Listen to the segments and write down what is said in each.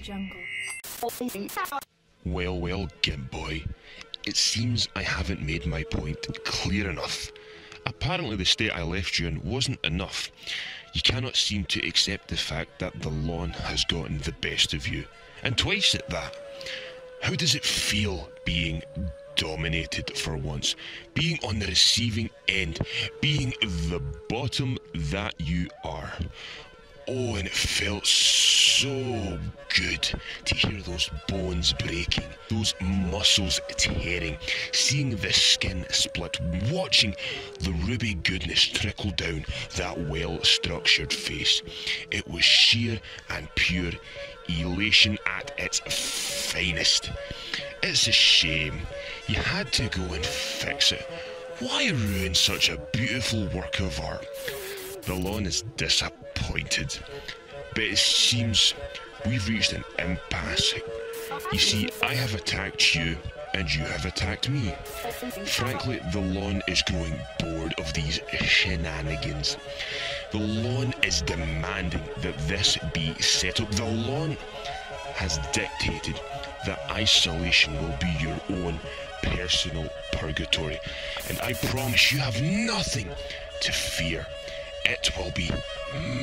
jungle. Well, Gimp Boy. It seems I haven't made my point clear enough. Apparently the state I left you in wasn't enough. You cannot seem to accept the fact that the lawn has gotten the best of you. And twice at that. How does it feel being dominated for once? Being on the receiving end. Being the bottom that you are. Oh, and it felt so good to hear those bones breaking, those muscles tearing, seeing the skin split, watching the ruby goodness trickle down that well-structured face. It was sheer and pure elation at its finest. It's a shame. You had to go and fix it. Why ruin such a beautiful work of art? The lawn is disappointed, but it seems we've reached an impasse. You see, I have attacked you, and you have attacked me. Frankly, the lawn is growing bored of these shenanigans. The lawn is demanding that this be settled. The lawn has dictated that isolation will be your own personal purgatory, and I promise you have nothing to fear. It will be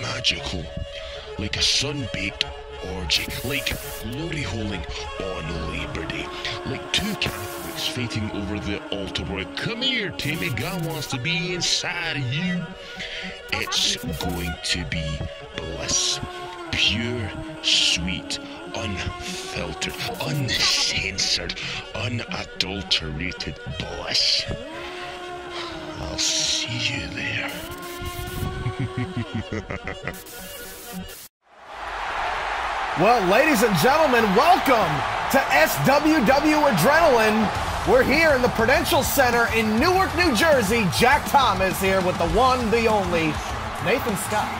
magical, like a sun-baked orgy, like glory holing on Labor Day, like two Catholics fighting over the altar boy. Come here, Timmy, God wants to be inside of you. It's going to be bliss, pure, sweet, unfiltered, uncensored, unadulterated bliss. I'll see you there. Well, ladies and gentlemen, welcome to SWW Adrenaline. We're here in the Prudential Center in Newark, New Jersey. Jack Thomas here with the one, the only, Nathan Scott.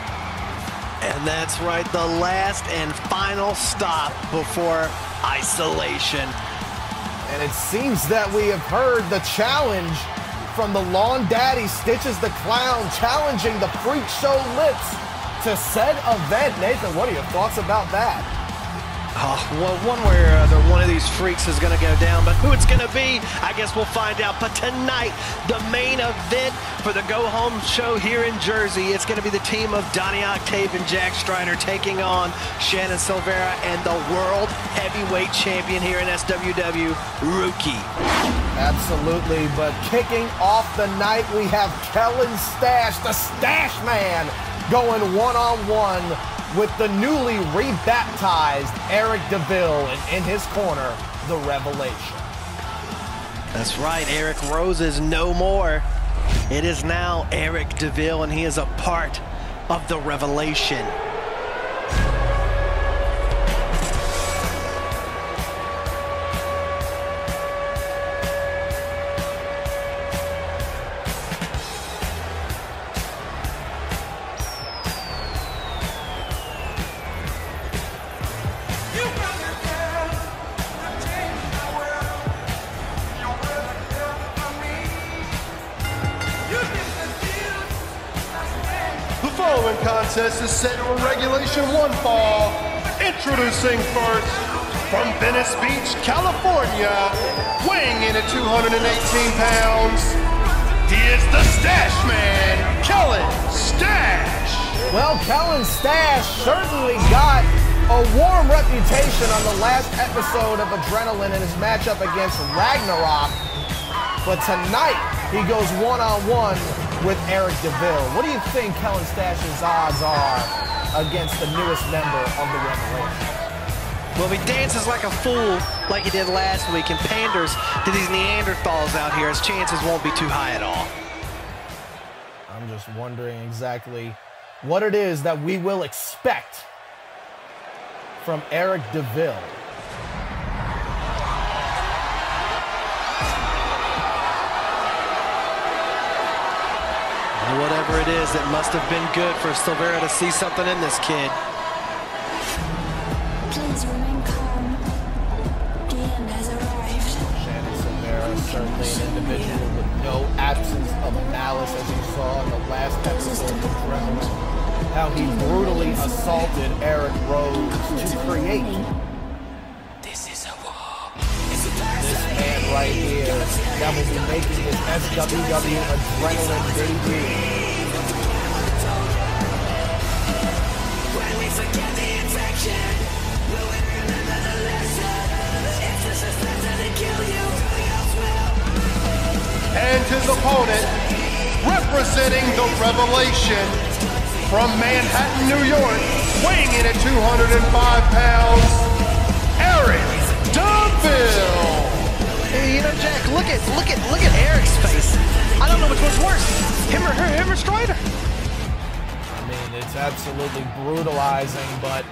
And that's right, the last and final stop before isolation. And it seems that we have heard the challenge from the Lawn Daddy, Stitches the Clown, challenging the Freak Show Lips to said event. Nathan, what are your thoughts about that? Oh, well, one way or other, one of these freaks is going to go down, but who it's going to be, I guess we'll find out. But tonight, the main event for the go-home show here in Jersey, it's going to be the team of Donnie Octave and Jack Strider taking on Shannon Silvera and the World Heavyweight Champion here in SWW, Rookie. Absolutely, but kicking off the night, we have Kellen Stash, the Stash Man, going one-on-one with the newly rebaptized Eric DeVille, and in his corner, the Revelation. That's right, Eric Rose is no more. It is now Eric DeVille, and he is a part of the Revelation. The following contest is set for Regulation 1 fall. Introducing first, from Venice Beach, California, weighing in at 218 pounds, he is the Stash Man, Kellen Stash. Well, Kellen Stash certainly got a warm reputation on the last episode of Adrenaline in his matchup against Ragnarok. But tonight, he goes one-on-one with Eric DeVille. What do you think Kellen Stash's odds are against the newest member of the Revelation? Well, if he dances like a fool like he did last week and panders to these Neanderthals out here, his chances won't be too high at all. I'm just wondering exactly what it is that we will expect from Eric DeVille. Whatever it is, it must have been good for Silvera to see something in this kid. Please remain calm. The end has arrived. Shannon Silvera is certainly an individual with no absence of malice, as you saw in the last episode of Adrenaline. How he brutally assaulted Eric Rose to create This man right here that will be making his SWW Adrenaline debut. And his opponent, representing the Revelation from Manhattan, New York, weighing in at 205 pounds, Eric DeVille. You know, Jack, look at Eric's face. I don't know which one's worse, him or her, him or Strider. I mean, it's absolutely brutalizing, but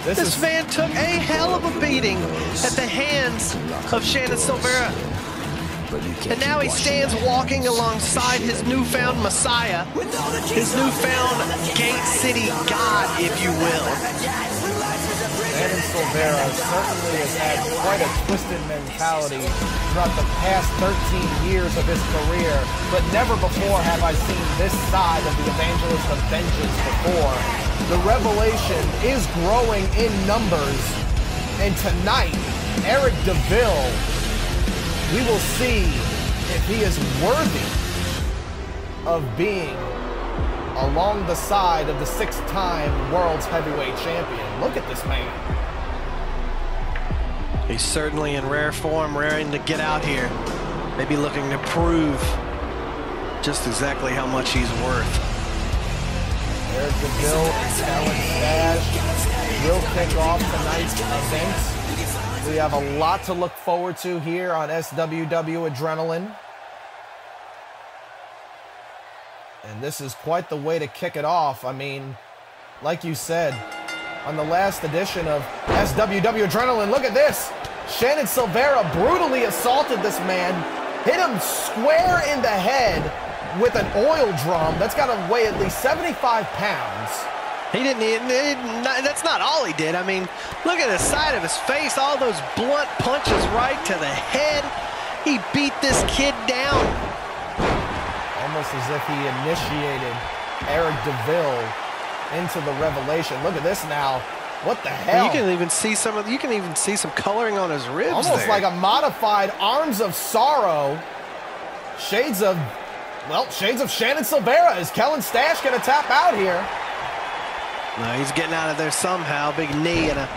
this man took a hell of a beating at the hands of Shannon Silvera. And now he stands walking alongside his newfound Messiah, his newfound Gate City God, if you will. Shannon Silvera certainly has had quite a twisted mentality throughout the past 13 years of his career, but never before have I seen this side of the Evangelist of Vengeance before. The Revelation is growing in numbers, and tonight, Eric DeVille, we will see if he is worthy of being along the side of the 6-time World's Heavyweight Champion. Look at this man. He's certainly in rare form, raring to get out here. Maybe looking to prove just exactly how much he's worth. Eric DeVille and Talon Stash will kick off tonight's event. We have a lot to look forward to here on SWW Adrenaline. And this is quite the way to kick it off. I mean, like you said, on the last edition of SWW Adrenaline, look at this. Shannon Silvera brutally assaulted this man, hit him square in the head with an oil drum that's got to weigh at least 75 pounds. That's not all he did. I mean, look at the side of his face, all those blunt punches right to the head. He beat this kid down. Almost as if he initiated Eric DeVille into the Revelation. Look at this now. What the hell? You can even see some coloring on his ribs. Almost there. like a modified Arms of Sorrow. Shades of Shannon Silvera. Is Kellen Stash going to tap out here? No, he's getting out of there somehow. Big knee and a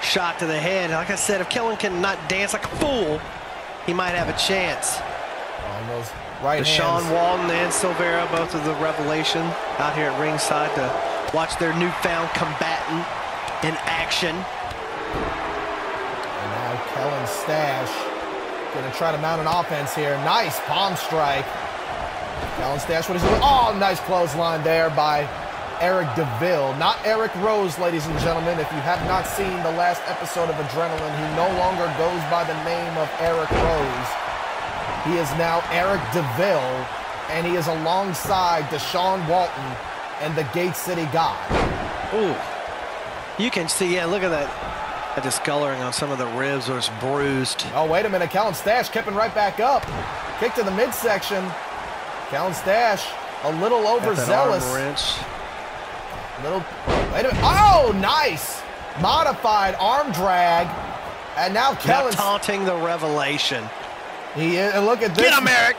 shot to the head. Like I said, if Kellen can not dance like a fool, he might have a chance. On those right Deshaun hands. Walton and Silvera, both of the Revelation, out here at ringside to watch their newfound combatant in action. And now Kellen Stash going to try to mount an offense here. Nice palm strike. Kellen Stash, what is he doing? Oh, nice clothesline there by Eric DeVille. Not Eric Rose, ladies and gentlemen. If you have not seen the last episode of Adrenaline, he no longer goes by the name of Eric Rose. He is now Eric DeVille, and he is alongside Deshaun Walton and the Gate City God. Ooh. You can see, yeah, look at that discoloring on some of the ribs where it's bruised. Oh, wait a minute. Kellen Stash keeping right back up. Kick to the midsection. Kellen Stash a little overzealous. Arm wrench. Wait a minute. Oh, nice. Modified arm drag. And now Kellen taunting the Revelation. He is, and look at this. Get him, Eric.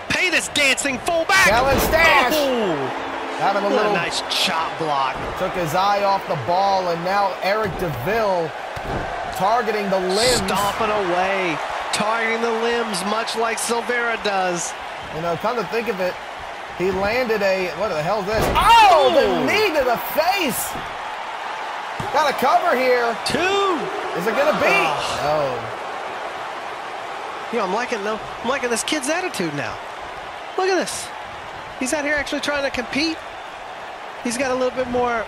Pay this dancing fool back. Kellen Stash. Oh. Having a little nice chop block. Took his eye off the ball, and now Eric DeVille targeting the limbs. Stomping away. Targeting the limbs, much like Silvera does. You know, come to think of it, he landed a, what the hell is this? Oh, the knee to the face. Got a cover here. 2. Is it going to be? Oh. You know, I'm liking this kid's attitude now. Look at this. He's out here actually trying to compete. He's got a little bit more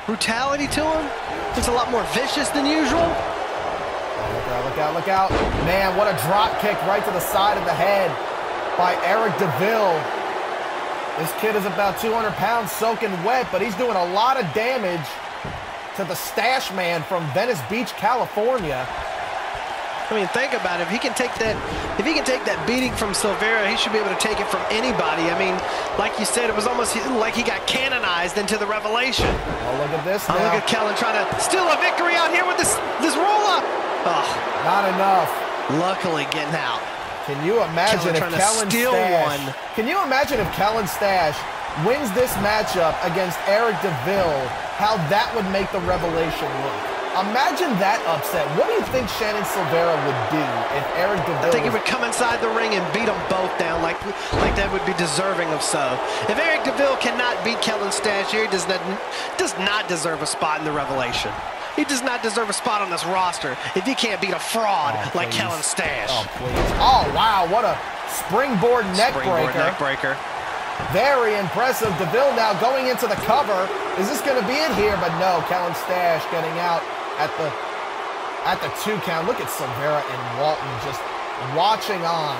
brutality to him. He's a lot more vicious than usual. Look out, look out, look out. Man, what a drop kick right to the side of the head by Eric DeVille. This kid is about 200 pounds soaking wet, but he's doing a lot of damage to the Stash Man from Venice Beach, California. I mean, think about it. If he can take that beating from Silvera, he should be able to take it from anybody. I mean, like you said, it was almost like he got canonized into the Revelation. Oh, look at this now. Look at Kellen trying to steal a victory out here with this roll-up. Oh, Not enough. luckily getting out. Can you imagine Kellen if trying to Kellen steal Stash? one. Can you imagine if Kellen Stash wins this matchup against Eric DeVille? How that would make the Revelation look. Imagine that upset. What do you think Shannon Silvera would do if Eric DeVille? I think he would come inside the ring and beat them both down like that would be deserving of so. If Eric DeVille cannot beat Kellen Stash here, he does not deserve a spot in the Revelation. He does not deserve a spot on this roster if he can't beat a fraud like Kellen Stash. Oh, please. Oh, wow. What a springboard neck breaker. Very impressive. DeVille now going into the cover. Is this going to be it here? But no, Kellen Stash getting out at the 2 count. Look at Silvera and Walton just watching on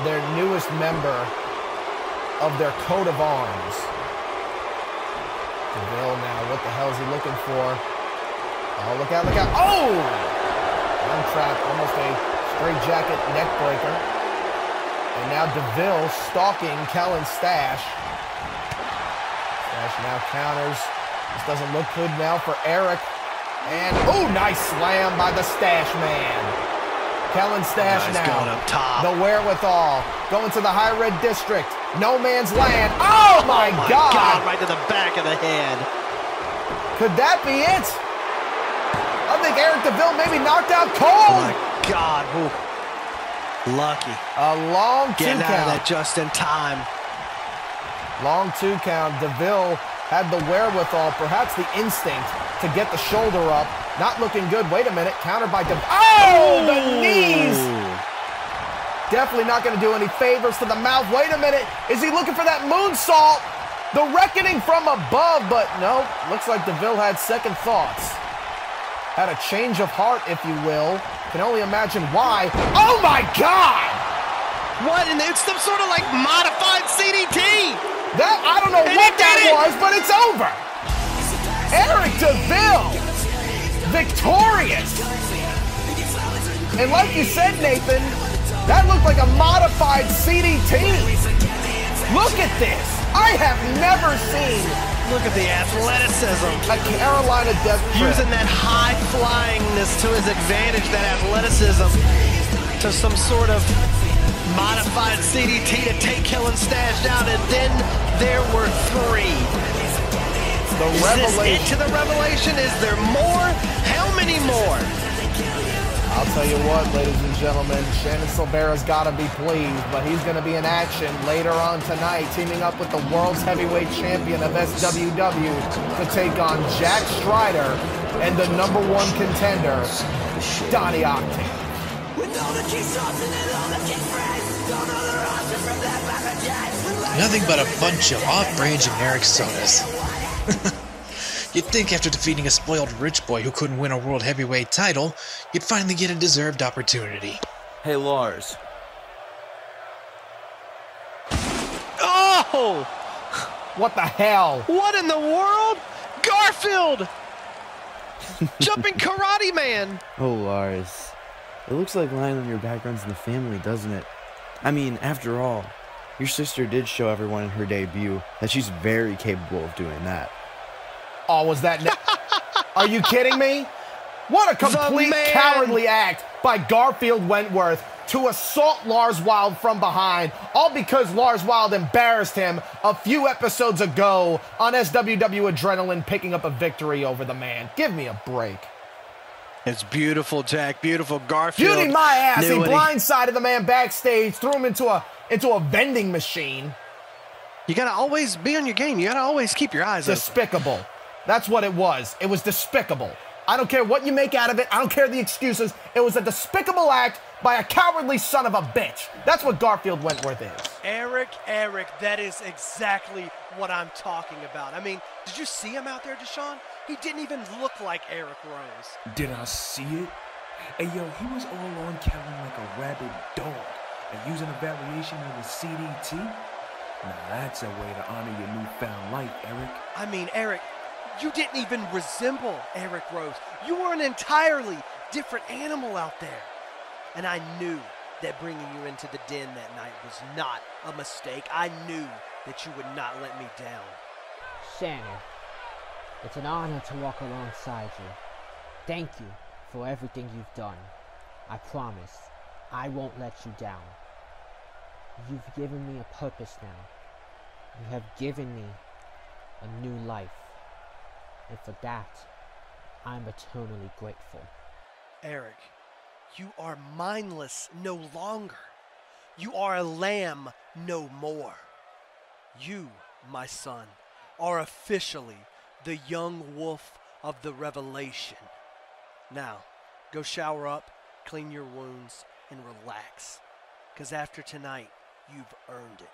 their newest member of their coat of arms. DeVille now, what the hell is he looking for? Oh, look out, look out. Oh! One trap, almost a straight jacket neck breaker. And now DeVille stalking Kellen Stash. Stash now counters. This doesn't look good now for Eric. And, oh, nice slam by the Stash man. Kellen Stash now. Going up top. The wherewithal. Going to the high red district. No man's land. Oh, my God. Right to the back of the head. Could that be it? I think Eric DeVille maybe knocked out cold. Oh, my God. Ooh. Lucky. A long 2 Getting count. out of that just in time. Long 2 count. DeVille had the wherewithal, perhaps the instinct, to get the shoulder up. Not looking good. Wait a minute. Countered by DeVille. Oh, the knees. Definitely not going to do any favors to the mouth. Wait a minute. Is he looking for that moonsault? The reckoning from above, but no. Looks like DeVille had second thoughts. Had a change of heart, if you will. Can only imagine why. Oh, my God! What? And it's some sort of like modified CDT. That, I don't know what that was, but it's over. Eric DeVille, victorious. And like you said, Nathan, that looked like a modified CDT. Look at this. I have never seen. Look at the athleticism. A Carolina Death Trip. Using that high flyingness to his advantage, that athleticism, to some sort of modified CDT to take Kellen Stash down, and then there were 3. Is this it to the Revelation? Is there more? How many more? I'll tell you what, ladies and gentlemen, Shannon Silvera's got to be pleased, but he's going to be in action later on tonight, teaming up with the world's heavyweight champion of SWW to take on Jack Strider and the #1 contender, Donnie Octane. Nothing but a bunch of off-brand generic sodas. You'd think after defeating a spoiled rich boy who couldn't win a world heavyweight title, you'd finally get a deserved opportunity. Hey, Lars. Oh! What the hell? What in the world? Garfield! Jumping Karate Man! Oh, Lars. It looks like lying on your back runs in the family, doesn't it? I mean, after all, your sister did show everyone in her debut that she's very capable of doing that. Oh, was that... Are you kidding me? What a complete cowardly act by Garfield Wentworth to assault Lars Wild from behind, all because Lars Wild embarrassed him a few episodes ago on SWW Adrenaline, picking up a victory over the man. Give me a break. It's beautiful, Jack. Beautiful. Garfield. Beauty my ass. He blindsided the man backstage, threw him into a vending machine. You got to always be on your game. You got to always keep your eyes open. Despicable. That's what it was. It was despicable. I don't care what you make out of it. I don't care the excuses. It was a despicable act by a cowardly son of a bitch. That's what Garfield Wentworth is. Eric, that is exactly what I'm talking about. I mean, did you see him out there, Deshaun? He didn't even look like Eric Rose. Did I see it? Hey, yo, he was all on Kellen like a rabid dog and using a variation of the CDT. Now that's a way to honor your newfound life, Eric. I mean, Eric, you didn't even resemble Eric Rose. You were an entirely different animal out there. And I knew that bringing you into the den that night was not a mistake. I knew that you would not let me down. Shannon, it's an honor to walk alongside you. Thank you for everything you've done. I promise, I won't let you down. You've given me a purpose now. You have given me a new life. And for that, I'm eternally grateful. Eric, you are mindless no longer. You are a lamb no more. You, my son, are officially the young wolf of the revelation. Now, go shower up, clean your wounds, and relax. Because after tonight, you've earned it.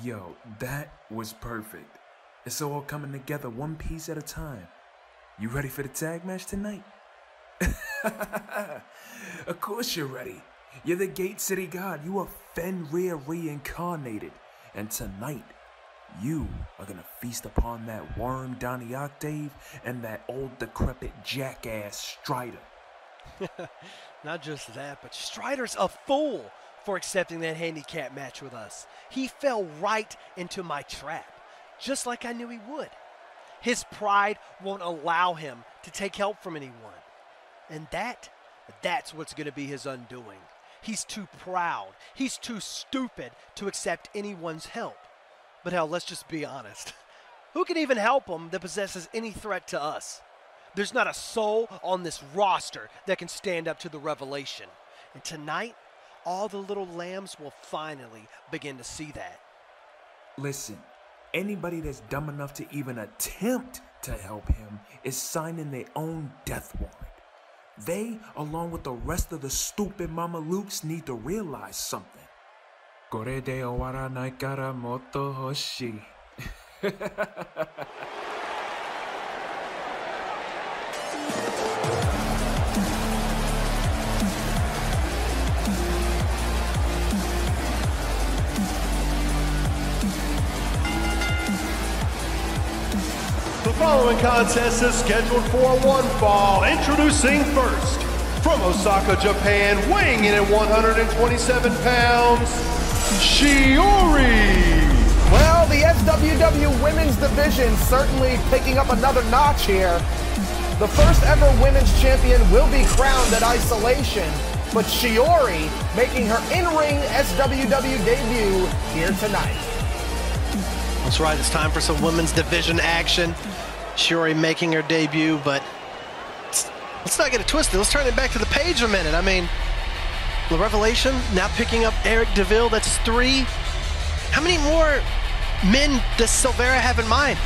Yo, that was perfect. It's all coming together one piece at a time. You ready for the tag match tonight? Of course you're ready. You're the Gate City God. You are Fenrir reincarnated. And tonight, you are gonna feast upon that worm Donnie Octave and that old decrepit jackass Strider. Not just that, but Strider's a fool for accepting that handicap match with us. He fell right into my trap, just like I knew he would. His pride won't allow him to take help from anyone. And that's what's going to be his undoing. He's too proud. He's too stupid to accept anyone's help. But hell, let's just be honest. Who can even help him that possesses any threat to us? There's not a soul on this roster that can stand up to the revelation. And tonight, all the little lambs will finally begin to see that. Listen, anybody that's dumb enough to even attempt to help him is signing their own death warrant. They, along with the rest of the stupid Mamalukes, need to realize something. Kore de owaranai kara moto hoshi. The following contest is scheduled for one fall. Introducing first, from Osaka, Japan, weighing in at 127 pounds, Shiori. Well, the SWW Women's Division certainly picking up another notch here. The first ever women's champion will be crowned at Isolation, but Shiori making her in-ring SWW debut here tonight. That's right, it's time for some women's division action. Shiori making her debut, but let's not get it twisted. Let's turn it back to the page a minute. I mean, the Revelation now picking up Eric DeVille. That's 3. How many more men does Silvera have in mind?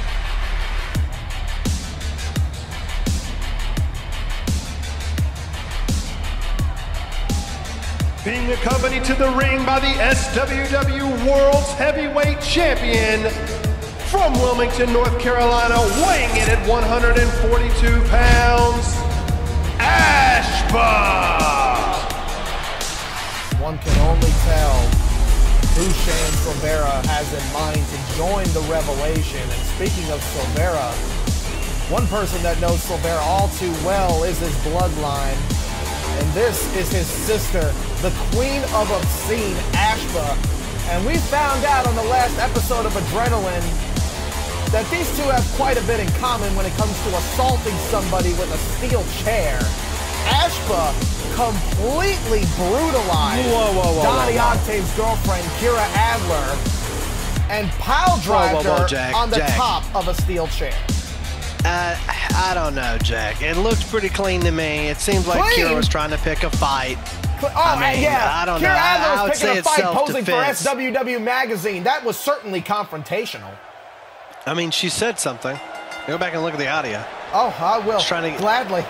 Being accompanied to the ring by the SWW World's Heavyweight Champion, from Wilmington, North Carolina, weighing in at 142 pounds, Ashba. One can only tell who Shane Silvera has in mind to join the Revelation. And speaking of Silvera, one person that knows Silvera all too well is his bloodline. And this is his sister, the Queen of Obscene, Ashba. And we found out on the last episode of Adrenaline that these two have quite a bit in common when it comes to assaulting somebody with a steel chair. Ashba completely brutalized Donnie Octave's girlfriend, Kira Adler, and pile drived her on the top of a steel chair. I don't know, Jack. It looked pretty clean to me. It seems like Kira was trying to pick a fight. Yeah, I don't Kira know. Adler was picking a fight posing for self-defense. SWW magazine. That was certainly confrontational. I mean, she said something. Go back and look at the audio. Oh, I will. Gladly.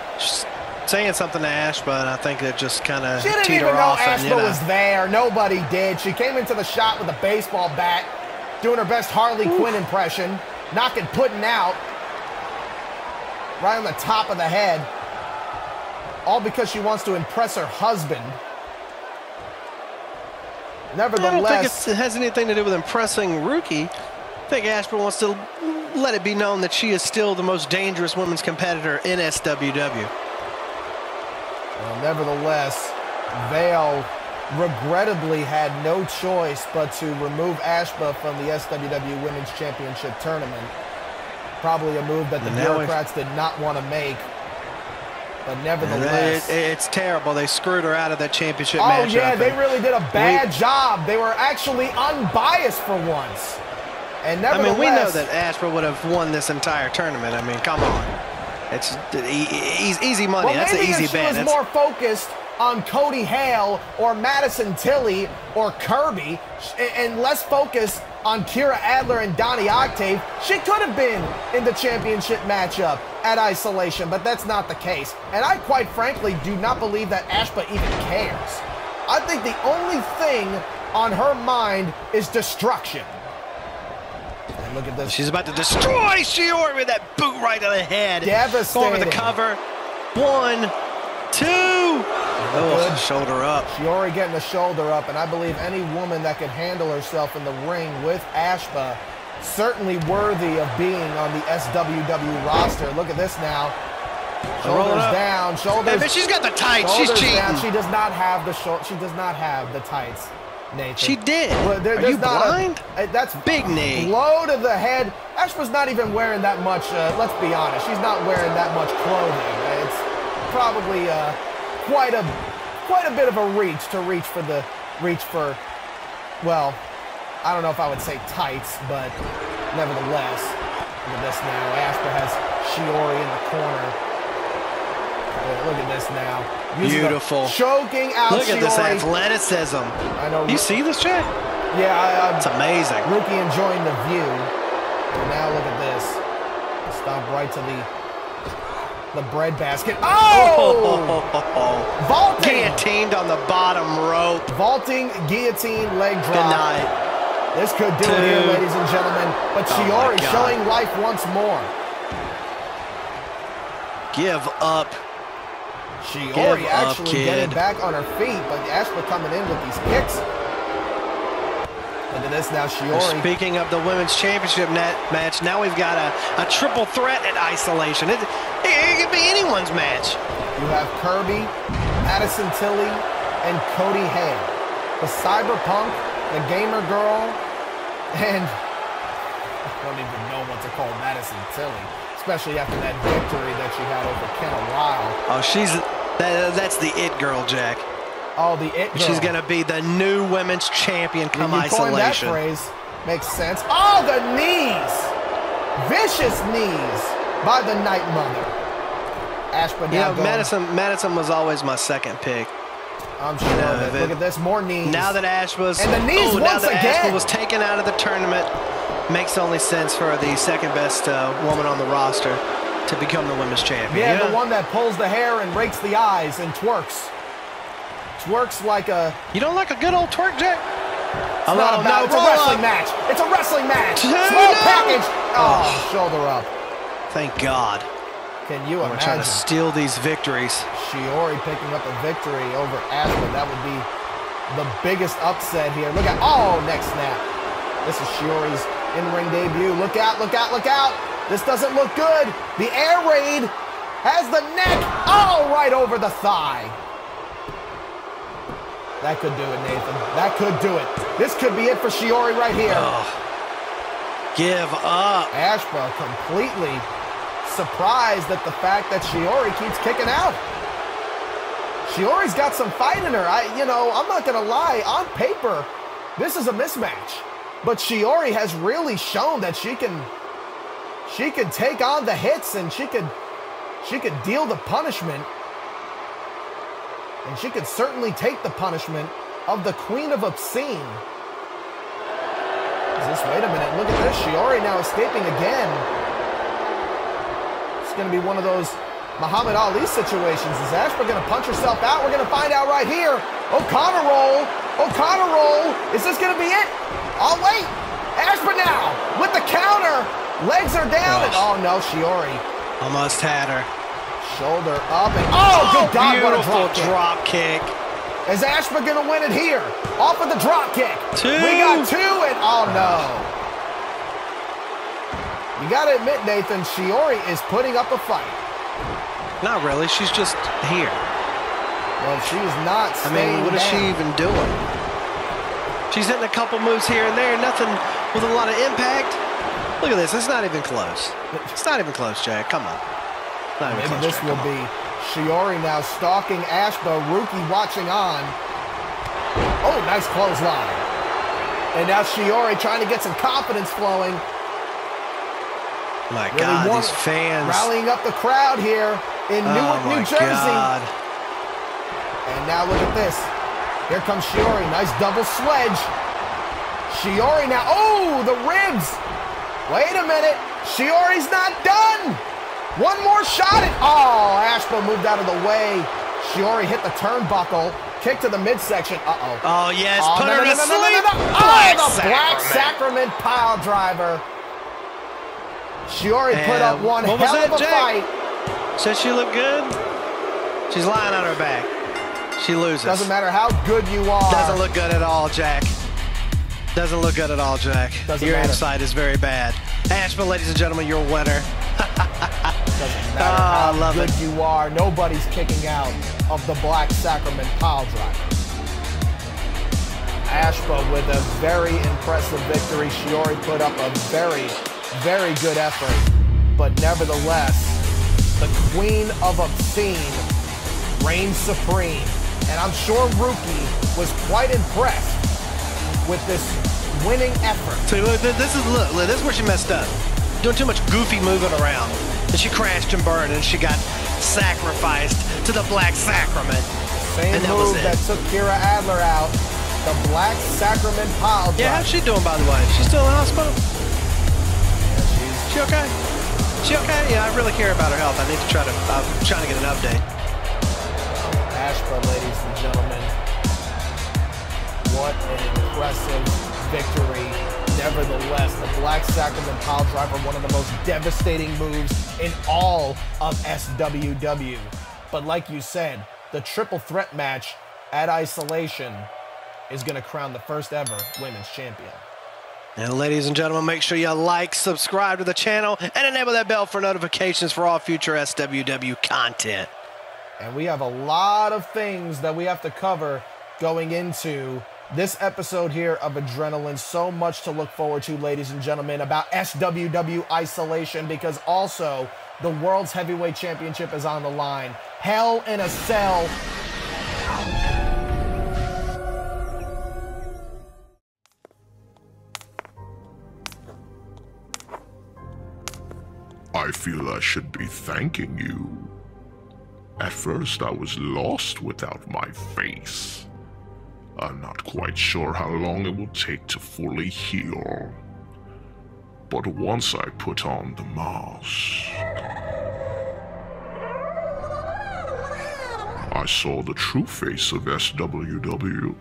Saying something to Ashba, and I think it just kind of She didn't even know Ashba was there. Nobody did. She came into the shot with a baseball bat, doing her best Harley Quinn impression, knocking Puddin' out right on the top of the head, all because she wants to impress her husband. Nevertheless, I don't think it has anything to do with impressing Rookie. I think Ashba wants to let it be known that she is still the most dangerous women's competitor in SWW. Well, nevertheless, Vale regrettably had no choice but to remove Ashba from the SWW Women's Championship tournament. Probably a move that the bureaucrats did not want to make. But nevertheless, it's terrible. They screwed her out of that championship matchup. match. Oh, yeah, they really did a bad job. They were actually unbiased for once. And nevertheless, I mean, we know that Ashba would have won this entire tournament. I mean, come on. It's easy money. Well, that's an easy bet. She was more focused on Cody Hale or Madison Tilly or Kirby and less focused on Kira Adler and Donnie Octave. She could have been in the championship matchup at Isolation, but that's not the case. And I quite frankly do not believe that Ashba even cares. I think the only thing on her mind is destruction. And look at this. She's about to destroy Shiori with that boot right to the head. Devastating. Over the cover. 1, 2. Oh, shoulder up. Shiori getting the shoulder up, and I believe any woman that can handle herself in the ring with Ashba certainly worthy of being on the SWW roster. Look at this now. Shoulders down, shoulders. Hey, but she's got the tights. She's cheating. Down. She does not have the She does not have the tights, Nathan. She did. Well, Are you blind? That's big knee. Blow to the head. Ashba's not even wearing that much. Let's be honest. She's not wearing that much clothing. It's probably quite a bit of a reach for. Well, I don't know if I would say tights, but nevertheless, look at this now. Ashba has Shiori in the corner. Look at this now. Beautiful. Choking out Look Shiori. at this athleticism. I know. You see this, Jack? Yeah, it's amazing. Rookie enjoying the view. And now look at this. Stomp right to the bread basket. Oh! Vaulting. Guillotined on the bottom rope. Vaulting, guillotine, leg drop. Good night. This could do it here, ladies and gentlemen. But Shiori showing life once more. Give up. Shiori actually getting back on her feet, but Ashba coming in with these kicks. Look at this now, Shiori. Speaking of the women's championship match, now we've got a triple threat at Isolation. It could be anyone's match. You have Kirby, Madison Tilly, and Cody Hale. The Cyberpunk, the Gamer Girl, and I don't even know what to call Madison Tilly, especially after that victory that she had over Kenna Lyle. Oh, that's the it girl, Jack. Oh, the it girl. She's going to be the new women's champion come Isolation. That phrase makes sense. Oh, the knees. Vicious knees by the Night Mother. Ashba now Madison was always my second pick. I'm sure of it. Look at this, more knees. Now that Ashba was taken out of the tournament, makes only sense for the second best woman on the roster to become the women's champion. Yeah, the one that pulls the hair and rakes the eyes and twerks. Twerks like a... You don't like a good old twerk, Jack? It's not about, it's a wrestling match. It's a wrestling match. Small package. Oh, shoulder up. Thank God. Can you imagine? We're trying to steal these victories. Shiori picking up a victory over Ashba. That would be the biggest upset here. Look at, oh, neck snap. This is Shiori's in-ring debut. Look out, look out, look out. This doesn't look good. The air raid has the neck, oh, right over the thigh. That could do it, Nathan. That could do it. This could be it for Shiori right here. Give up. Ashba completely surprised at the fact that Shiori keeps kicking out. Shiori's got some fight in her. I'm not gonna lie, on paper, this is a mismatch. But Shiori has really shown that she can take on the hits and she could deal the punishment. And she could certainly take the punishment of the Queen of Obscene. Wait a minute, look at this. Shiori now escaping again. Going to be one of those Muhammad Ali situations. Is Ashba going to punch herself out? We're going to find out right here. O'Connor roll. O'Connor roll. Is this going to be it? Oh, wait. Ashba now with the counter. Legs are down. And, oh, no, Shiori. Almost had her. Shoulder up. And, good God, beautiful drop kick. Is Ashba going to win it here? Off of the drop kick. We got 2 and, oh, no. You got to admit, Nathan, Shiori is putting up a fight. Not really. She's just here. Well, she is not staying what is she down. even doing? She's hitting a couple moves here and there, nothing with a lot of impact. Look at this. It's not even close. It's not even close, Jack. Come on. Not even Maybe close, this Jack. will be Shiori now stalking Ashba. Rookie watching on. Oh, nice clothesline. And now Shiori trying to get some confidence flowing. My Really God, these fans. rallying up the crowd here in Newark, New Jersey. God. And now look at this. Here comes Shiori. Nice double sledge. Shiori now. Oh, the ribs. Wait a minute. Shiori's not done. One more shot at. Oh, Ashba moved out of the way. Shiori hit the turnbuckle. Kick to the midsection. Uh-oh. Oh, yes. Oh, Put her to sleep. Oh, the Black Sacrament pile driver. Shiori put up one hell of a fight. Said she looked good. She's lying on her back. She loses. Doesn't matter how good you are. Doesn't look good at all, Jack. Doesn't look good at all, Jack. Your insight is very bad. Ashba, ladies and gentlemen, your winner. Doesn't matter how good you are. Nobody's kicking out of the Black Sacrament pile driver. Ashba with a very impressive victory. Shiori put up a very, very good effort. But nevertheless, the Queen of Obscene reigns supreme. And I'm sure Rookie was quite impressed with this winning effort. So look, this is where she messed up. Doing too much goofy moving around. And she crashed and burned and she got sacrificed to the Black Sacrament. Same and move that took Kira Adler out. The Black Sacrament pile driver. Yeah, how's she doing, by the way? She's still in the hospital? Yeah, she okay? She okay? Yeah, I really care about her health. I need to I'm trying to get an update. Ashba, ladies and gentlemen. What an impressive victory. Nevertheless, the Black Sacrament pile driver, one of the most devastating moves in all of SWW. But like you said, the triple threat match at Isolation is going to crown the first ever women's champion. And ladies and gentlemen, make sure you like, subscribe to the channel, and enable that bell for notifications for all future SWW content. And we have a lot of things that we have to cover going into this episode here of Adrenaline. So much to look forward to, ladies and gentlemen, about SWW Isolation, because also the World's Heavyweight Championship is on the line. Hell in a Cell. I feel I should be thanking you. At first I was lost without my face. I'm not quite sure how long it will take to fully heal. But once I put on the mask, I saw the true face of SWW,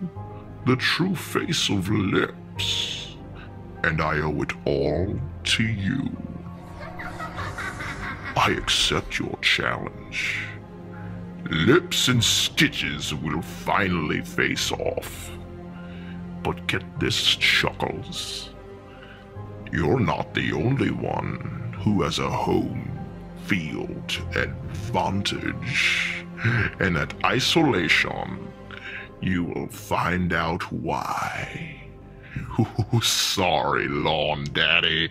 the true face of Lips, and I owe it all to you. I accept your challenge. Lips and Stitches will finally face off. But get this, Chuckles. You're not the only one who has a home field advantage. And at Isolation, you will find out why. Sorry, Lawn Daddy,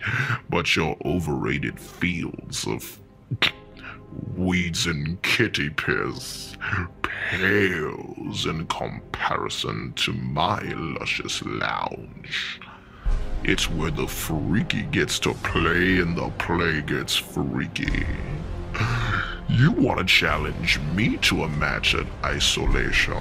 but your overrated fields of weeds and kitty piss pales in comparison to my luscious lounge. It's where the freaky gets to play and the play gets freaky. You want to challenge me to a match at Isolation?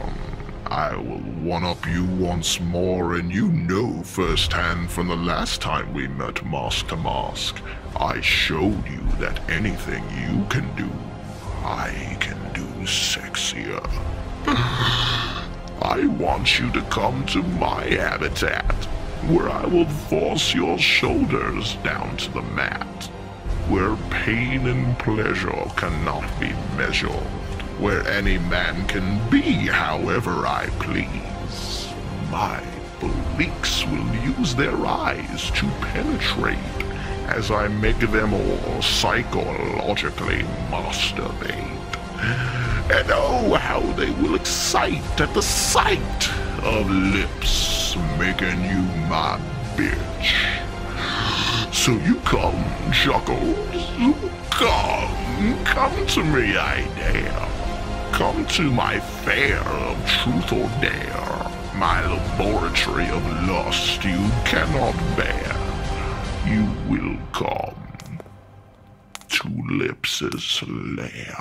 I will one-up you once more, and you know firsthand from the last time we met mask to mask, I showed you that anything you can do, I can do sexier. I want you to come to my habitat, where I will force your shoulders down to the mat, where pain and pleasure cannot be measured, where any man can be however I please. My bleaks will use their eyes to penetrate as I make them all psychologically masturbate. And oh, how they will excite at the sight of lips making you my bitch. So you come, Chuckles. Come to me, I dare. Come to my fair of truth or dare, my laboratory of lust you cannot bear. You will come to Lips' lair.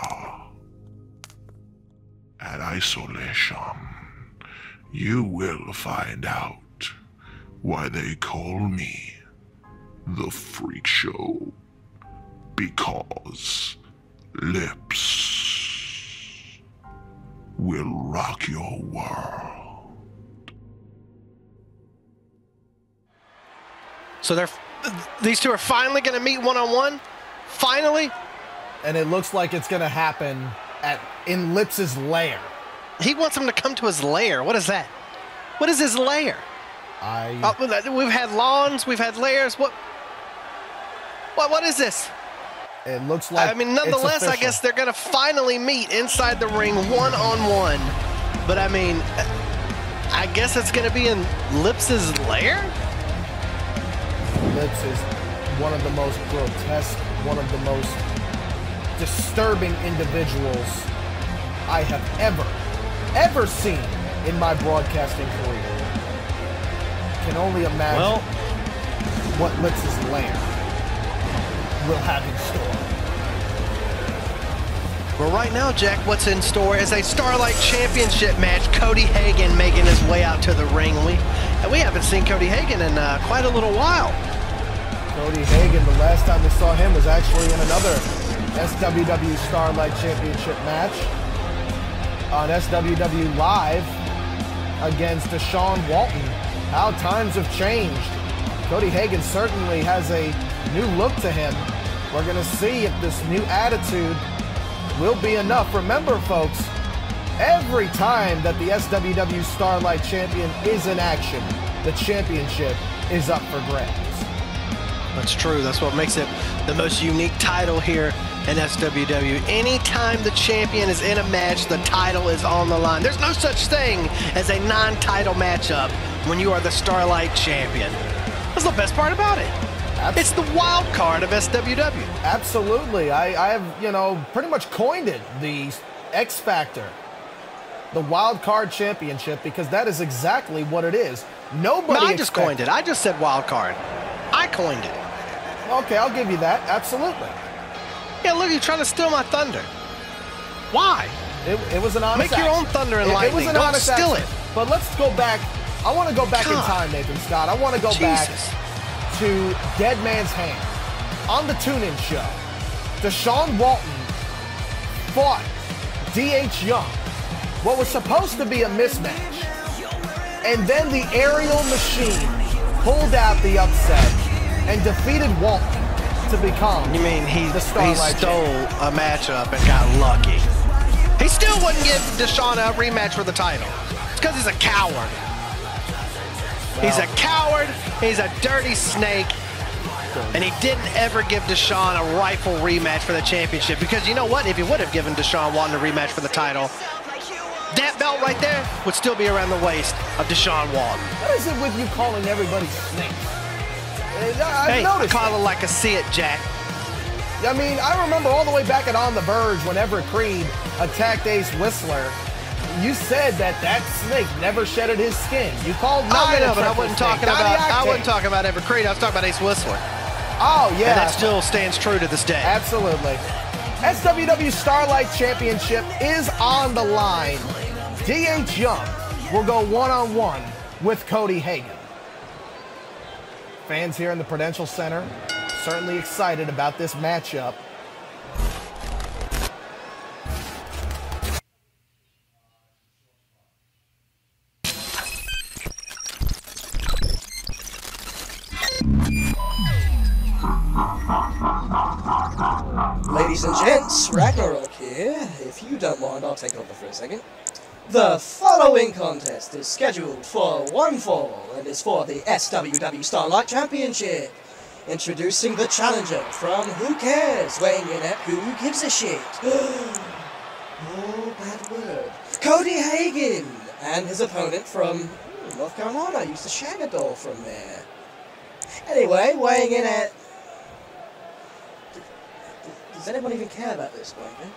At isolation, you will find out why they call me the Freak Show. Because Lips will rock your world. So these two are finally going to meet one-on-one? Finally? And it looks like it's going to happen in Lips' lair. He wants him to come to his lair. What is that? What is his lair? We've had lawns, we've had lairs. What is this? It looks like I mean, nonetheless, I guess they're going to finally meet inside the ring one-on-one. But, I mean, I guess it's going to be in Lips' lair? Lips is one of the most grotesque, one of the most disturbing individuals I have ever seen in my broadcasting career. Can only imagine what Lips' lair will have in store. Well, right now, Jack, what's in store is a Starlight Championship match. Cody Hagan making his way out to the ring. We haven't seen Cody Hagan in quite a little while. Cody Hagan, the last time we saw him was actually in another SWW Starlight Championship match on SWW Live against Deshaun Walton. How times have changed. Cody Hagan certainly has a new look to him. We're going to see if this new attitude will be enough. Remember, folks, every time that the SWW Starlight Champion is in action, the championship is up for grabs. That's true. That's what makes it the most unique title here in SWW. Anytime the champion is in a match, the title is on the line. There's no such thing as a non-title matchup when you are the Starlight Champion. That's the best part about it. It's the wild card of SWW. Absolutely. I have, pretty much coined it, the X Factor, the wild card championship, because that is exactly what it is. Nobody. I just coined it. I just said wild card. I coined it. Okay, I'll give you that. Absolutely. Yeah, look, you're trying to steal my thunder. Why? It was an honest Make your own thunder and lightning. It was an Don't honest steal action. it. But let's go back. I want to go back in time, Nathan Scott. I want to go back to Dead Man's Hand on the Tune-In Show. Deshaun Walton fought D.H. Young, what was supposed to be a mismatch. And then the aerial machine pulled out the upset and defeated Walton to become You mean he stole champion. a matchup and got lucky? He still wouldn't give Deshaun a rematch for the title. It's because he's a coward. He's a coward, he's a dirty snake, and he didn't ever give Deshaun a rightful rematch for the championship, because you know what? If he would have given Deshaun Walton a rematch for the title, that belt right there would still be around the waist of Deshaun Walton. What is it with you calling everybody snakes? Hey, I call it like I see it, Jack. I mean, I remember all the way back at On the Verge when Everett Creed attacked Ace Whistler. You said that snake never shedded his skin. You called I know, but I wasn't talking about Everett Creed. I was talking about Ace Whistler. Oh, yeah. And that still stands true to this day. Absolutely. SWW Starlight Championship is on the line. D.H. Young will go one-on-one with Cody Hagan. Fans here in the Prudential Center certainly excited about this matchup. Ladies and gents, Ragnarok here. If you don't mind, I'll take over for a second. The following contest is scheduled for one fall and is for the SWW Starlight Championship. Introducing the challenger from Who Cares, weighing in at Who Gives a Shit. Oh, bad word. Cody Hagan and his opponent from North Carolina used to shag a doll from there. Anyway, weighing in at... Does anyone even care about this, Boingo?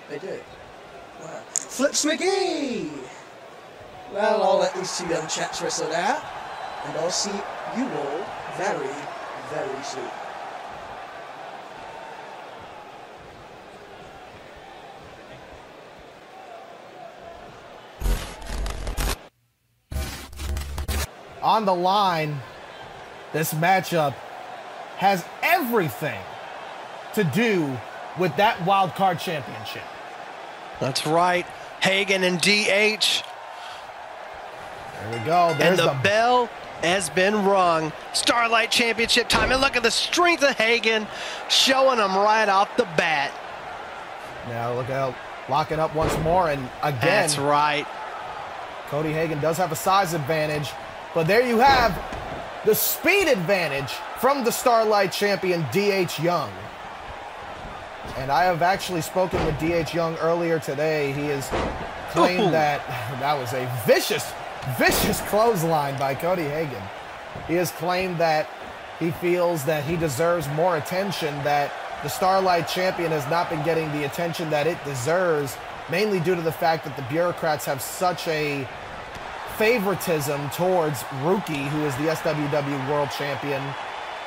They do. Wow. Flips McGee! Well, I'll let these two young chaps wrestle it out, and I'll see you all very, very soon. On the line, this matchup has everything to do with that wild card championship. That's right. Hagan and DH. There we go. There's and the bell has been rung. Starlight Championship time. And look at the strength of Hagan, showing them right off the bat. Now look out, locking up once more, and again. That's right. Cody Hagan does have a size advantage, but there you have the speed advantage from the Starlight champion, D.H. Young. And I have actually spoken with D.H. Young earlier today. He has claimed that was a vicious clothesline by Cody Hagan. He has claimed that he feels that he deserves more attention, that the Starlight champion has not been getting the attention that it deserves, mainly due to the fact that the bureaucrats have such a favoritism towards Rookie, who is the SWW World Champion.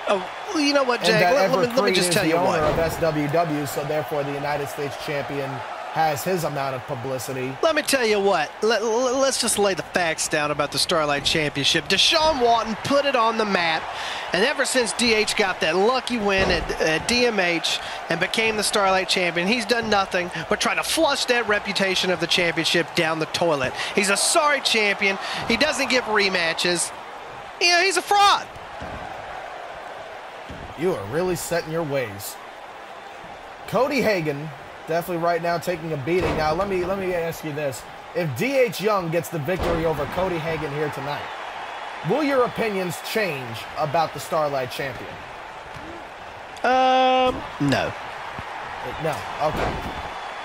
Oh, well, you know what, Jake? Let me just tell you what. Of SWW, so therefore the United States Champion has his amount of publicity. Let me tell you what. Let's just lay the facts down about the Starlight Championship. Deshaun Walton put it on the map, and ever since DH got that lucky win at DMH and became the Starlight Champion, he's done nothing but try to flush that reputation of the championship down the toilet. He's a sorry champion. He doesn't give rematches. You know, he's a fraud. You are really set in your ways. Cody Hagan, definitely right now taking a beating. Now, let me ask you this. If D.H. Young gets the victory over Cody Hagan here tonight, will your opinions change about the Starlight Champion? No. No, okay.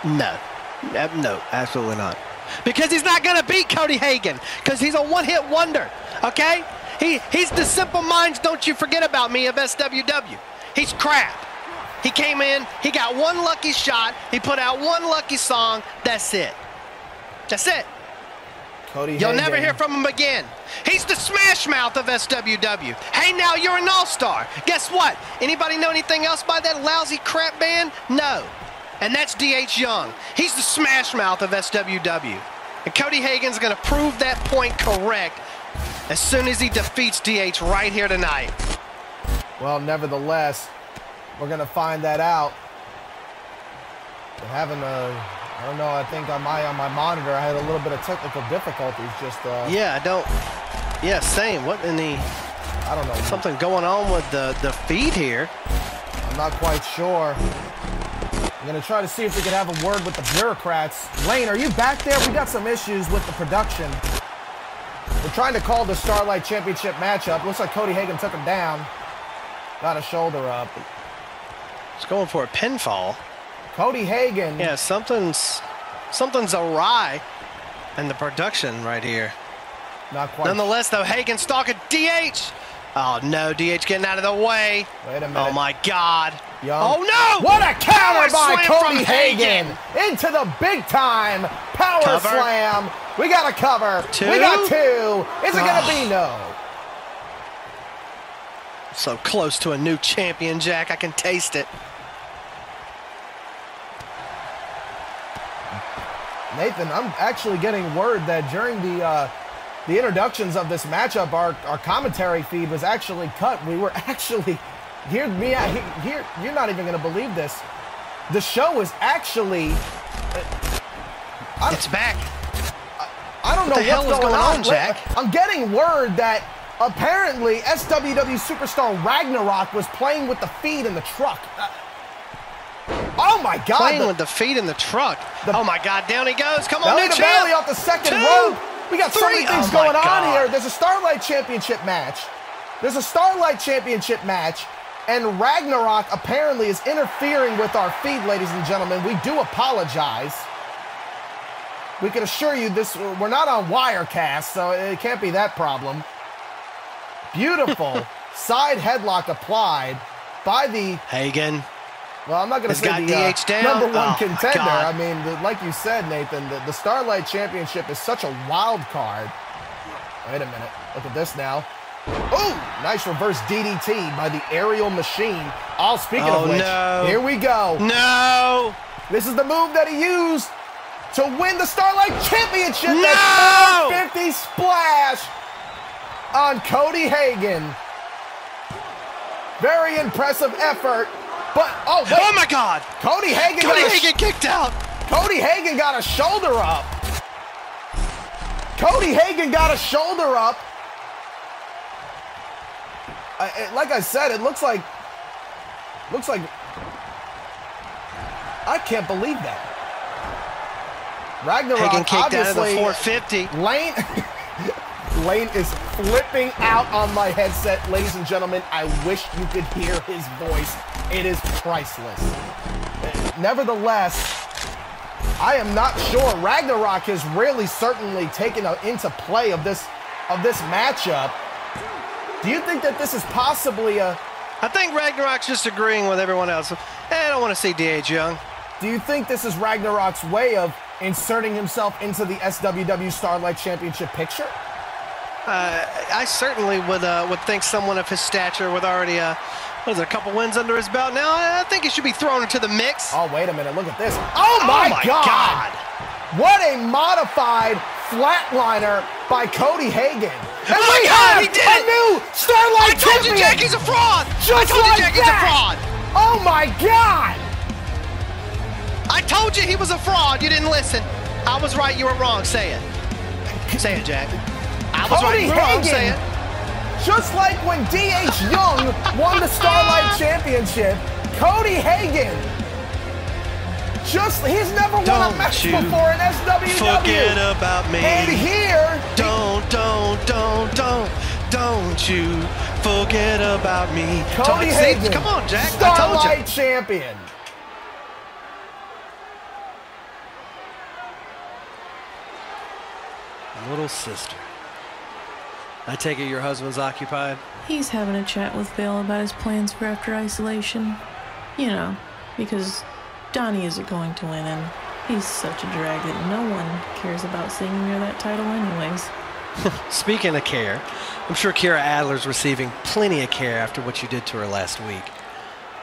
No, absolutely not. Because he's not going to beat Cody Hagan, because he's a one-hit wonder, okay? He's the Simple Minds, don't you forget about me, of SWW. He's crap. He came in, he got one lucky shot, he put out one lucky song, that's it. That's it. Cody You'll Hagan. never hear from him again. He's the smash mouth of SWW. Hey, now you're an all-star. Guess what? Anybody know anything else by that lousy crap band? No. And that's D.H. Young. He's the smash mouth of SWW. And Cody Hagan's going to prove that point correct as soon as he defeats D.H. right here tonight. Well, nevertheless, we're going to find that out. We're having I don't know, I think on my monitor I had a little bit of technical difficulties just Yeah, same. What in the... I don't know. Something going on with the feed here. I'm not quite sure. I'm going to try to see if we can have a word with the bureaucrats. Lane, are you back there? We got some issues with the production. We're trying to call the Starlight Championship matchup. Looks like Cody Hagan took him down. Got a shoulder up. He's going for a pinfall. Cody Hagan. Yeah, something's awry in the production right here. Not quite. Nonetheless, though, Hagan stalking DH. Oh, no, DH getting out of the way. Wait a minute. Oh, my God. Young. Oh, no! What a counter by Cody Hagan. Into the big-time power slam. We got a cover. Two? We got two. Is it going to be no? So close to a new champion, Jack. I can taste it. Nathan, I'm actually getting word that during the introductions of this matchup, our commentary feed was actually cut. We were actually, hear me out here, you're not even going to believe this. The show is actually... it's back. I don't know what the hell is going on, Jack. I'm getting word that apparently SWW superstar Ragnarok was playing with the feed in the truck. Oh my God! Playing with the feet in the truck. Oh my God! Down he goes. Come on, belly to belly off the second rope. We got so many things going on here. There's a Starlight Championship match. There's a Starlight Championship match, And Ragnarok apparently is interfering with our feed, ladies and gentlemen. We do apologize. We can assure you we're not on Wirecast, so it can't be that problem. Beautiful side headlock applied by the Hagen. Well, I'm not going to say the DH down. #1 contender. I mean, like you said, Nathan, the Starlight Championship is such a wild card. Wait a minute. Look at this now. Oh, nice reverse DDT by the aerial machine. Oh, speaking of which, here we go. No! This is the move that he used to win the Starlight Championship. No! That 450 splash on Cody Hagen. Very impressive effort. But, oh, wait. Oh, my God. Cody Hagen kicked out. Cody Hagen got a shoulder up. Cody Hagen got a shoulder up. Like I said, it looks like I can't believe that. Ragnarok Hagen kicked out of the obviously 450. Lane is flipping out on my headset, ladies and gentlemen. I wish you could hear his voice. It is priceless. Nevertheless, I am not sure. Ragnarok has really certainly taken into play of this matchup. Do you think that this is possibly a... I think Ragnarok's just agreeing with everyone else. I don't want to see DH Young. Do you think this is Ragnarok's way of inserting himself into the SWW Starlight Championship picture? I certainly would think someone of his stature with already a couple wins under his belt now. I think he should be thrown into the mix. Oh, wait a minute. Look at this. Oh, my God. What a modified flatliner by Cody Hagen. And we have a new Starlight Champion. I told you Jackie's a fraud. Just like that. Oh, my God. I told you he was a fraud. You didn't listen. I was right. You were wrong. Say it. Say it, Jack. I was right. You were wrong. Say it. Just like when D.H. Young won the Starlight Championship, Cody Hagen, he's never won a match before in SWW. Forget about me. And here, don't you forget about me. Cody Hagen, come on, Jack. Starlight Champion. Little sister. I take it your husband's occupied? He's having a chat with Bill about his plans for after isolation. You know, because Donnie isn't going to win, and he's such a drag that no one cares about seeing him near that title anyways. Speaking of care, I'm sure Kira Adler's receiving plenty of care after what you did to her last week.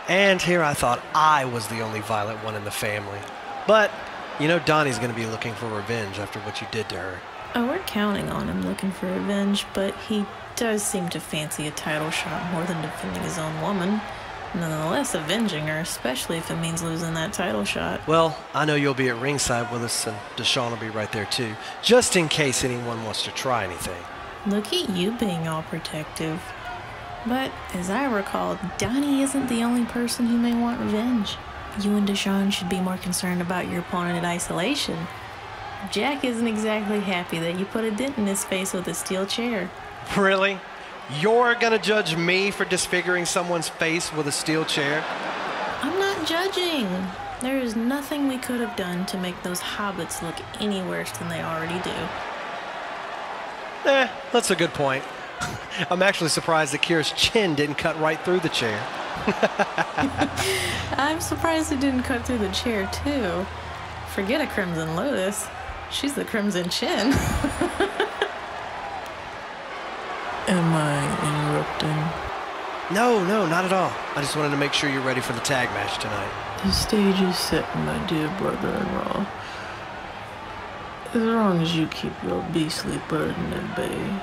And here I thought I was the only violent one in the family. But, you know Donnie's going to be looking for revenge after what you did to her. Oh, we're counting on him looking for revenge, but he does seem to fancy a title shot more than defending his own woman. Nonetheless, avenging her, especially if it means losing that title shot. Well, I know you'll be at ringside with us, and Deshaun will be right there too, just in case anyone wants to try anything. Look at you being all protective. But, as I recall, Donnie isn't the only person who may want revenge. You and Deshaun should be more concerned about your opponent at isolation. Jack isn't exactly happy that you put a dent in his face with a steel chair. Really? You're gonna judge me for disfiguring someone's face with a steel chair? I'm not judging. There is nothing we could have done to make those hobbits look any worse than they already do. That's a good point. I'm actually surprised that Kira's chin didn't cut right through the chair. I'm surprised it didn't cut through the chair, too. Forget a Crimson Lotus. She's the Crimson Chin. Am I interrupting? No, not at all. I just wanted to make sure you're ready for the tag match tonight. The stage is set, my dear brother-in-law. As long as you keep your beastly burden at bay,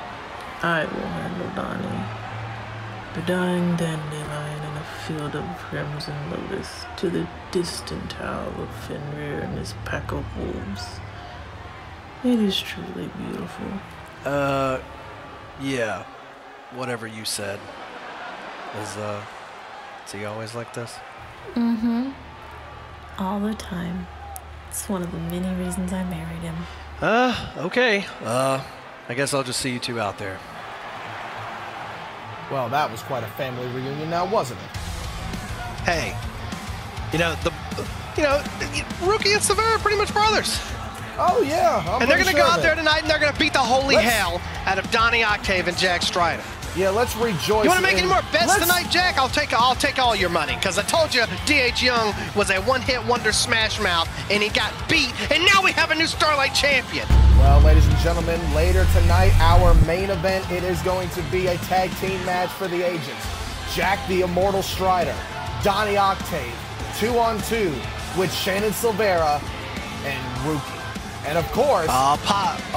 I will handle Donnie. The dying dandelion in a field of crimson lotus to the distant howl of Fenrir and his pack of wolves. It is truly beautiful. Yeah. Whatever you said. Is he always like this? Mm-hmm. All the time. It's one of the many reasons I married him. Okay. I guess I'll just see you two out there. Well, that was quite a family reunion now, wasn't it? hey, Rookie and Severa are pretty much brothers. Oh, yeah. And they're going to go out there tonight and they're going to beat the holy hell out of Donnie Octave and Jack Strider. Yeah, let's rejoice. You want to make any more bets tonight, Jack? I'll take all your money, because I told you D.H. Young was a one-hit wonder smash mouth, and he got beat, and now we have a new Starlight champion. Well, ladies and gentlemen, later tonight, our main event, it is going to be a tag team match for the ages. Jack the Immortal Strider, Donnie Octave, 2-on-2 with Shannon Silvera and Rookie. And of course,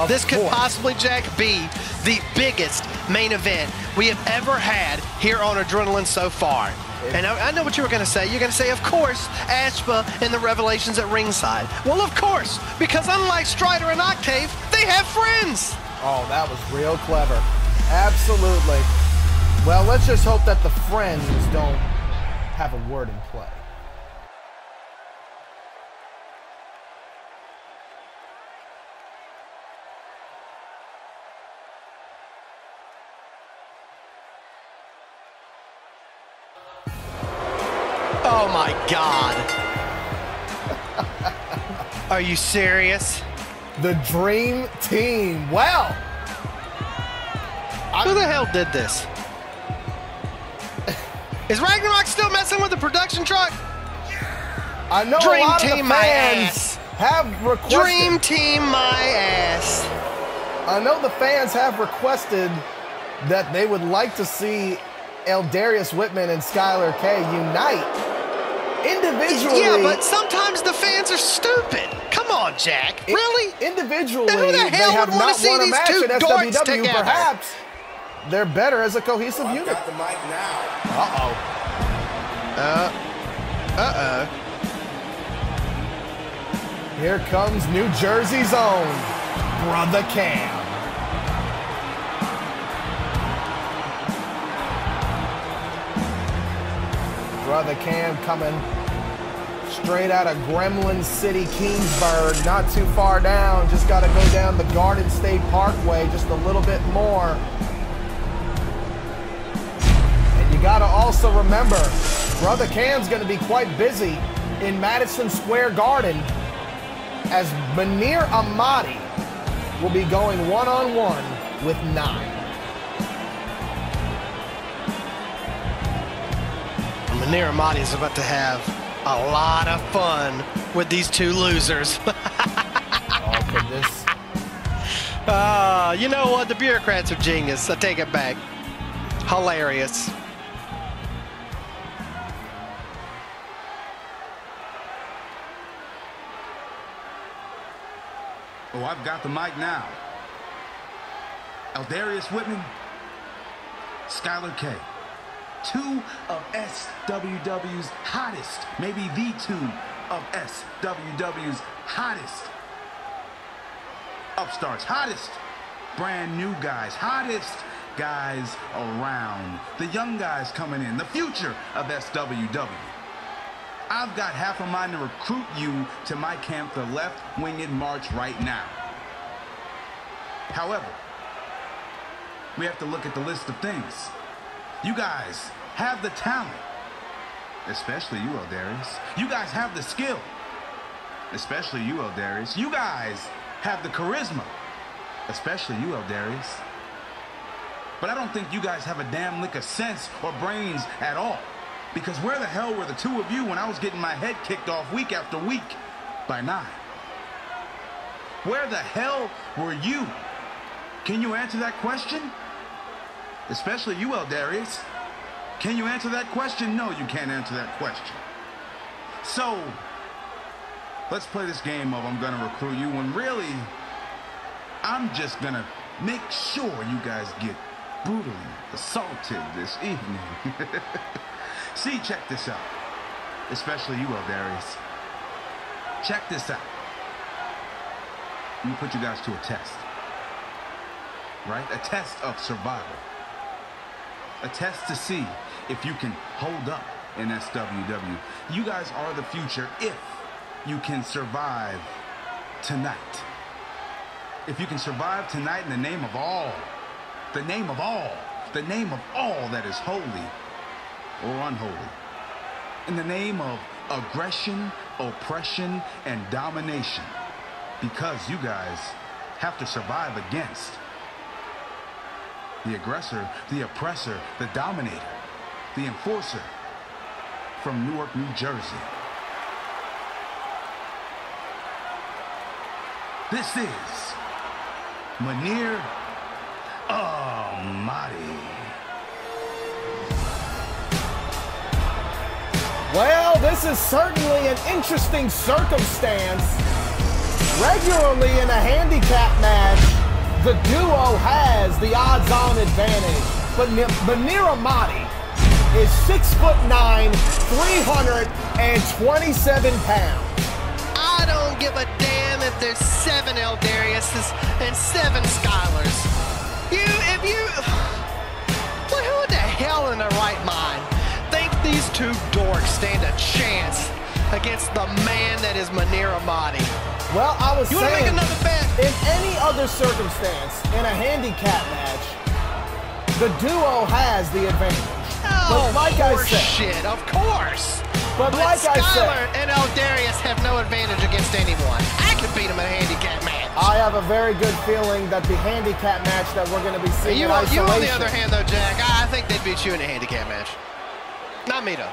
this could possibly, Jack, be the biggest main event we have ever had here on Adrenaline so far. And I know what you were going to say. You're going to say, of course, Ashba and the Revelations at ringside. Well, of course, because unlike Strider and Octave, they have friends. Oh, that was real clever. Absolutely. Well, let's just hope that the friends don't have a word in play. Oh my God. Are you serious? The Dream Team. Well, who the hell did this? Is Ragnarok still messing with the production truck? I know Dream a lot Team of the my fans ass. have requested. Dream Team my ass. I know the fans have requested that they would like to see Eldarius Whitman and Skylar K unite individually. Yeah, but sometimes the fans are stupid. Come on, Jack. Really? Individually, now who the hell they have would want not to see won a these match two at dorks SWW. together? Perhaps they're better as a cohesive unit. Got the mic now. Uh-oh. Here comes New Jersey's own Brother Cam. Brother Cam coming straight out of Gremlin City, Kingsburg, not too far down. Just got to go down the Garden State Parkway just a little bit more. And you got to also remember, Brother Cam's going to be quite busy in Madison Square Garden as Manir Ahmadi will be going one-on-one with 9. Manir Ahmadi is about to have a lot of fun with these two losers. Oh, goodness. You know what? The bureaucrats are genius. I take it back. Hilarious. Oh, I've got the mic now. Eldarius Whitman, Skylar K. 2 of SWW's hottest, maybe the 2 of SWW's hottest upstarts, hottest brand new guys, hottest guys around. The young guys coming in, the future of SWW. I've got half a mind to recruit you to my camp, the Left Winged March, right now. However, we have to look at the list of things. You guys have the talent, especially you, Eldarius. You guys have the skill, especially you, Eldarius. You guys have the charisma, especially you, Eldarius. But I don't think you guys have a damn lick of sense or brains at all. Because where the hell were the two of you when I was getting my head kicked off week after week by 9? Where the hell were you? Can you answer that question? Especially you, Eldarius. Can you answer that question? No, you can't answer that question. So, let's play this game of I'm gonna recruit you when really, I'm just gonna make sure you guys get brutally assaulted this evening. See, check this out. Especially you, Eldarius. Check this out. I'm gonna put you guys to a test. Right? A test of survival. A test to see if you can hold up in SWW. You guys are the future if you can survive tonight. If you can survive tonight in the name of all, the name of all that is holy or unholy. in the name of aggression, oppression, and domination. Because you guys have to survive against the aggressor, the oppressor, the dominator, the enforcer from Newark, New Jersey. This is Manir Ahmadi. Well, this is certainly an interesting circumstance. Regularly in a handicap match, the duo has the odds-on advantage, but Manir Ahmadi is 6'9", 327 pounds. I don't give a damn if there's 7 Eldariuses and 7 Skylers. Well, who the hell in their right mind think these two dorks stand a chance against the man that is Manir Ahmadi? Well, I was saying, make another bet? In any other circumstance, in a handicap match, the duo has the advantage. Oh, but like I said, shit, of course. But like I said, Skyler and Eldarius have no advantage against anyone. I can beat them in a handicap match. I have a very good feeling that the handicap match that we're going to be seeing in isolation. You on the other hand, though, Jack, I think they'd beat you in a handicap match. Not me, though.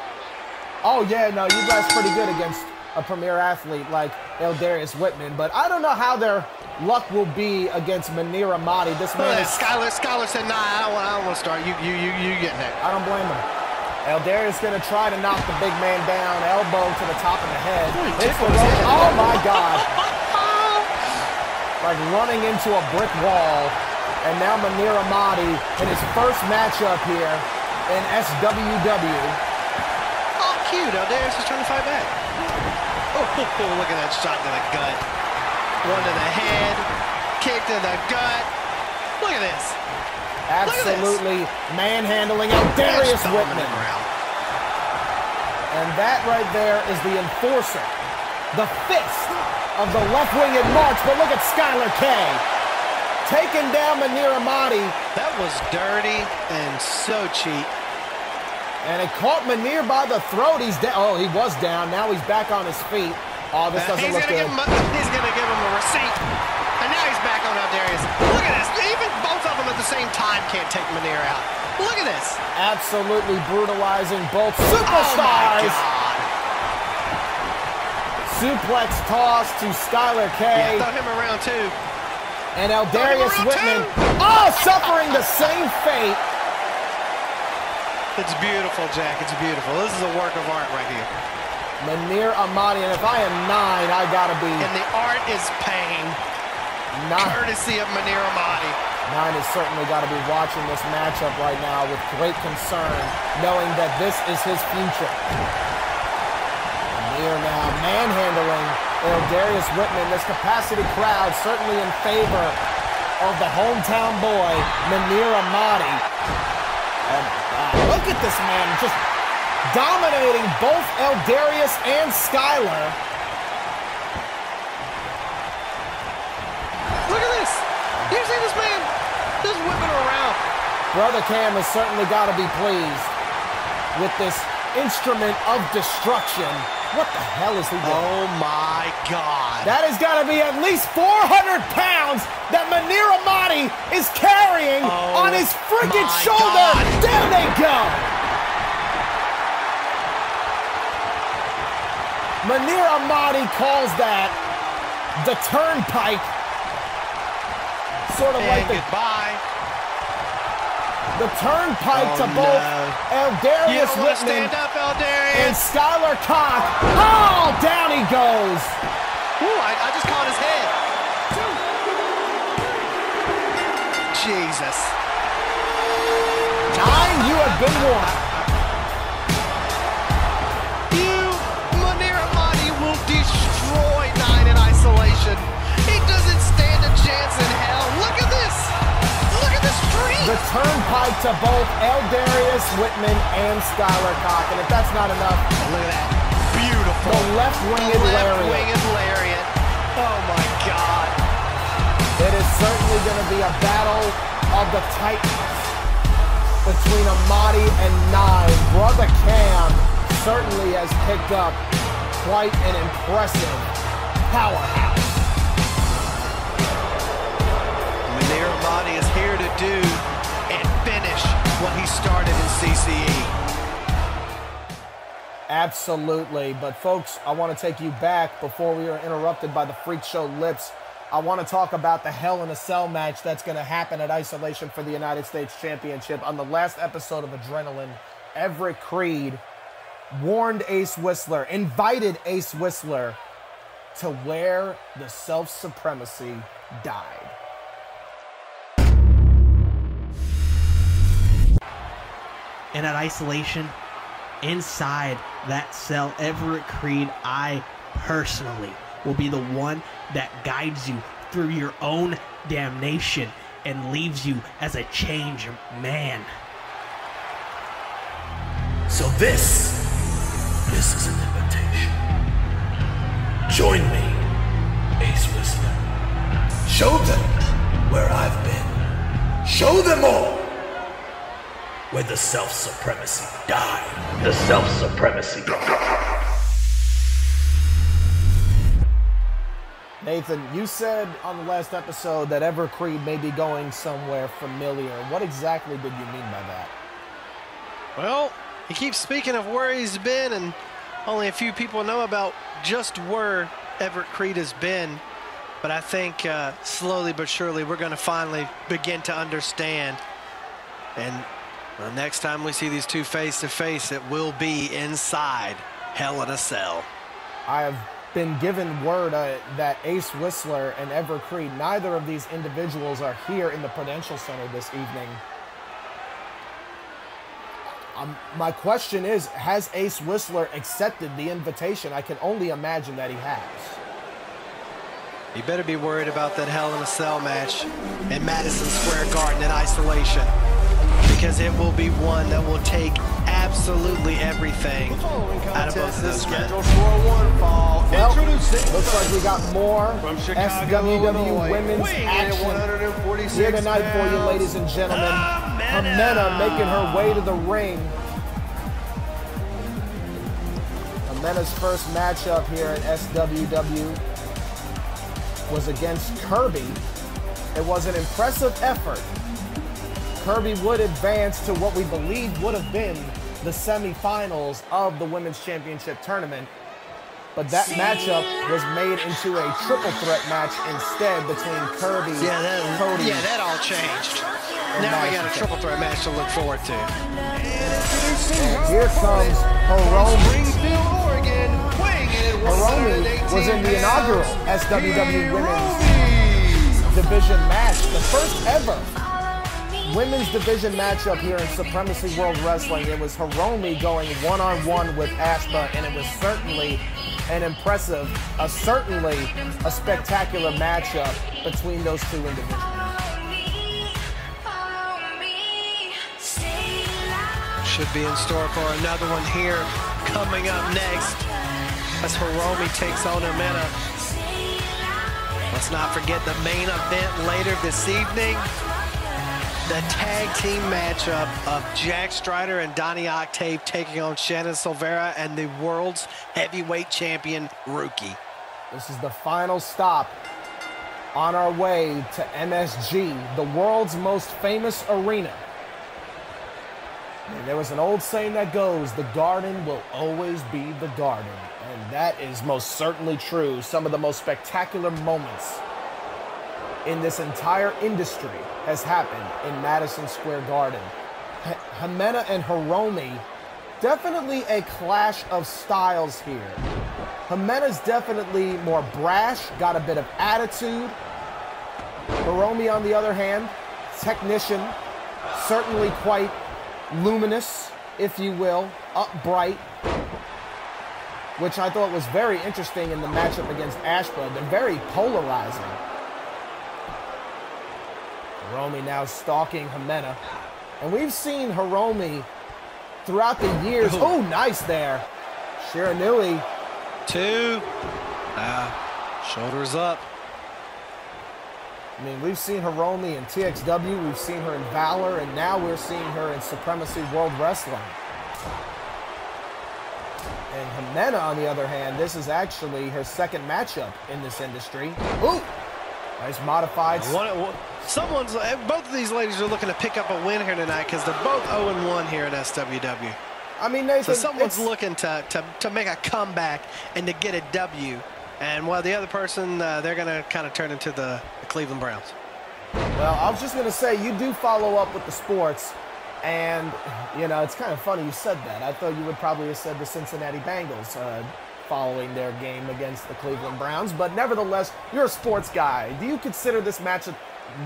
Oh, yeah, no, you guys pretty good against a premier athlete like Eldarius Whitman, but I don't know how their luck will be against Manir Ahmadi. This man is... Skyler said, nah, I don't want to start. You getting it. I don't blame him. Eldarius gonna try to knock the big man down, elbow to the top of the head. Oh my God. Like running into a brick wall. And now Manir Ahmadi in his first matchup here in SWW. Oh, cute. Eldarius is trying to fight back. Oh, look at that shot to the gut. One to the head, kick to the gut. Look at this. Absolutely manhandling Eldarius Whitman. And that right there is the enforcer. The fist of the left-winged march. But look at Skylar K. Taking down Manir Ahmadi. That was dirty and so cheap. And it caught Manir by the throat. He's down. Oh, he was down. Now he's back on his feet. Oh, this doesn't look good. He's going to give him a receipt. And now he's back on Eldarius. Look at this. Even both of them at the same time can't take Manir out. Look at this. Absolutely brutalizing both superstars. Oh, my God. Suplex toss to Skylar K. Yeah, throw him around, too. And Eldarius Whitman. Oh, suffering the same fate. It's beautiful, Jack. It's beautiful. This is a work of art right here. Manir Ahmadi, and if I am 9, I gotta be. And the art is pain. Courtesy of Manir Ahmadi. 9 has certainly got to be watching this matchup right now with great concern, knowing that this is his future. Manir now manhandling Eldarius Whitman. This capacity crowd certainly in favor of the hometown boy, Manir Ahmadi. Oh my God, look at this man just dominating both Eldarius and Skylar. Look at this. You see this man just whipping around. Brother Cam has certainly got to be pleased with this instrument of destruction. What the hell is he doing? Oh my God. That has got to be at least 400 pounds that Manir Ahmadi is carrying on his freaking shoulder. God. There they go. Manir Ahmadi calls that the turnpike. Sort of like goodbye. The turnpike to both Eldarius Whitman and Skylar Cock. Oh, down he goes. Ooh, I just caught his head. Jesus. 9, you have been warned. Manir Ahmadi will destroy 9 in isolation. He doesn't stand a chance in hell. Look at this. Look at the streak. The turnpike to both Eldarius Whitman and Skylar Cock. And if that's not enough, look at that. Beautiful. The left-winged lariat. Left-winged lariat. Oh my God. It is certainly going to be a battle of the Titans between Ahmadi and 9. Brother Cam certainly has picked up quite an impressive powerhouse. Manir Amadi is here to do and finish what he started in CCE. Absolutely, but folks, I want to take you back before we are interrupted by the Freak Show Lips. I want to talk about the Hell in a Cell match that's going to happen at Isolation for the United States Championship. On the last episode of Adrenaline, Everett Creed warned Ace Whistler, invited Ace Whistler to where the self-supremacy died. And at Isolation, inside that cell, Everett Creed, I personally will be the one that guides you through your own damnation and leaves you as a changed man. So this is an invitation. Join me, Ace Whistler. Show them where I've been. Show them all where the self-supremacy died. The self-supremacy died. Nathan, you said on the last episode that Everett Creed may be going somewhere familiar. What exactly did you mean by that? Well, he keeps speaking of where he's been, and only a few people know about just where Everett Creed has been. But I think slowly but surely we're going to finally begin to understand. And the next time we see these two face-to-face, it will be inside Hell in a Cell. I have been given word that Ace Whistler and Everett Creed, neither of these individuals are here in the Prudential Center this evening. My question is, has Ace Whistler accepted the invitation? I can only imagine that he has. You better be worried about that Hell in a Cell match in Madison Square Garden in Isolation, because it will be one that will take absolutely everything out of both of those men. Well, looks like we got more SWW women's action here tonight for you, ladies and gentlemen. Jimena making her way to the ring. Jimena's first matchup here in SWW was against Kirby. It was an impressive effort. Kirby would advance to what we believe would have been the semifinals of the Women's Championship Tournament. But that matchup was made into a triple threat match instead between Kirby, Cody. Yeah, that all changed. Now we got a triple threat match to look forward to. And here comes Hiromi. Hiromi was in the inaugural SWW Women's Division match, the first ever Women's Division matchup here in Supremacy World Wrestling. It was Hiromi going one-on-one with Ashba, and it was certainly an impressive, certainly a spectacular matchup between those two individuals. Should be in store for another one here coming up next as Hiromi takes on Jimena. Let's not forget the main event later this evening. The tag team matchup of Jack Strider and Donnie Octave taking on Shannon Silvera and the world's heavyweight champion, Rookie. This is the final stop on our way to MSG, the world's most famous arena. And there was an old saying that goes, the garden will always be the garden. And that is most certainly true. Some of the most spectacular moments in this entire industry has happened in Madison Square Garden. Jimena and Hiromi, definitely a clash of styles here. Jimena's definitely more brash, got a bit of attitude. Hiromi, on the other hand, technician, certainly quite luminous, if you will, upright, which I thought was very interesting in the matchup against Ashba. They're very polarizing. Hiromi now stalking Jimena. And we've seen Hiromi throughout the years. Oh, nice there. Shiranui. Two. Shoulders up. I mean, we've seen Hiromi in TXW, we've seen her in Valor, and now we're seeing her in Supremacy World Wrestling. And Jimena, on the other hand, this is actually her second matchup in this industry. Ooh! Nice modified. Both of these ladies are looking to pick up a win here tonight because they're both 0-1 here at SWW. I mean, Nathan, so someone's looking to make a comeback and to get a W. And while the other person, they're going to kind of turn into the Cleveland Browns. Well, I was just going to say, you do follow up with the sports. And, you know, it's kind of funny you said that. I thought you would probably have said the Cincinnati Bengals following their game against the Cleveland Browns. But nevertheless, you're a sports guy. Do you consider this matchup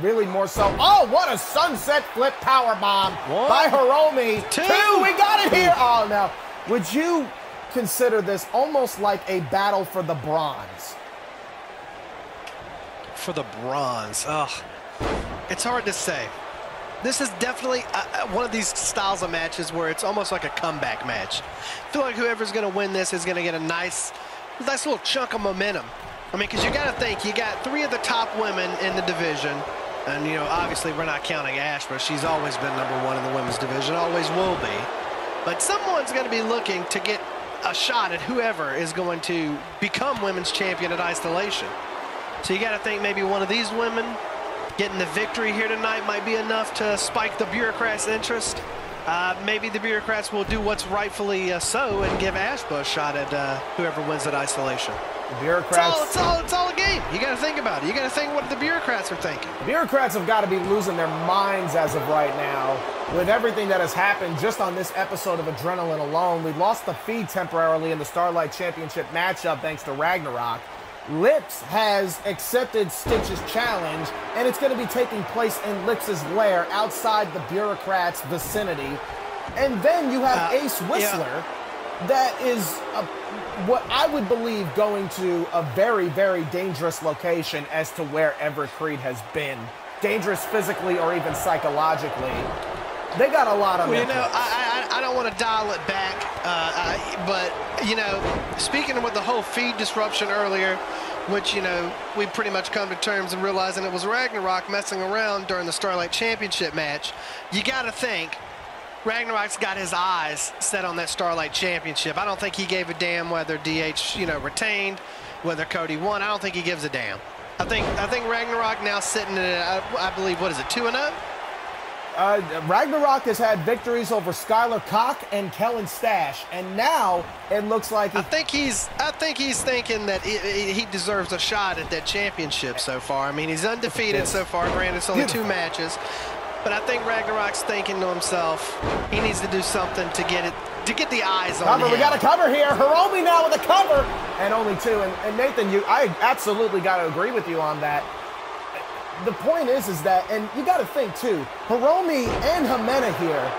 really more so? Oh, what a sunset flip powerbomb by Hiromi. Two. We got it here. Oh, now, would you consider this almost like a battle for the bronze? For the bronze. Ugh. It's hard to say. This is definitely one of these styles of matches where it's almost like a comeback match. I feel like whoever's going to win this is going to get a nice little chunk of momentum. I mean, because you got to think, you got 3 of the top women in the division. And, you know, obviously we're not counting Ash, but she's always been #1 in the women's division, always will be. But someone's going to be looking to get a shot at whoever is going to become women's champion at Isolation. So you got to think maybe one of these women getting the victory here tonight might be enough to spike the bureaucrats' interest. Maybe the bureaucrats will do what's rightfully so and give Ashba a shot at whoever wins at Isolation. The bureaucrats. It's all a game. You got to think about it. You got to think what the bureaucrats are thinking. The bureaucrats have got to be losing their minds as of right now with everything that has happened just on this episode of Adrenaline alone. We lost the feed temporarily in the Starlight Championship matchup thanks to Ragnarok. Lips has accepted Stitch's challenge, and it's going to be taking place in Lips's lair outside the bureaucrats' vicinity. And then you have Ace Whistler that is what I would believe going to a very, very dangerous location as to where Everett Creed has been. Dangerous physically or even psychologically. They got a lot on their plate. I don't want to dial it back, but, you know, speaking with the whole feed disruption earlier, which, you know, we pretty much come to terms and realizing it was Ragnarok messing around during the Starlight Championship match, you got to think Ragnarok's got his eyes set on that Starlight Championship. I don't think he gave a damn whether DH, you know, retained, whether Cody won. I don't think he gives a damn. I think Ragnarok now sitting at, I believe, what is it, 2-0? Ragnarok has had victories over Skylar Koch and Kellen Stash, and now it looks like I think he's thinking that he deserves a shot at that championship so far. I mean, he's undefeated so far. Granted, it's only 2 matches, but I think Ragnarok's thinking to himself he needs to do something to get the eyes on him. We got a cover here. Hiromi now with a cover, and only 2. And Nathan, I absolutely got to agree with you on that. The point is that, and you got to think too, Hiromi and Jimena here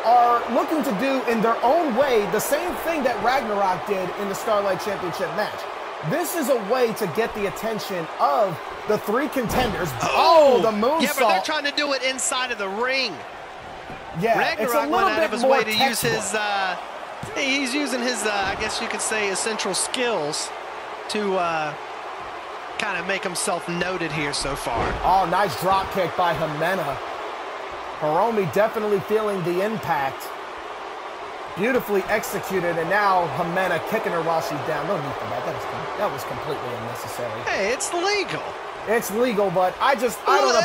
are looking to do in their own way the same thing that Ragnarok did in the Starlight Championship match. This is a way to get the attention of the 3 contenders. Oh, the moonsault. Yeah, but they're trying to do it inside of the ring. Yeah, Ragnarok went out of his way to use his, he's using his, I guess you could say, essential skills to, kind of make himself noted here so far. Oh, nice drop kick by Jimena. Hiromi definitely feeling the impact. Beautifully executed, and now Jimena kicking her while she's down. No need for that. That was completely unnecessary. Hey, it's legal. It's legal, but I don't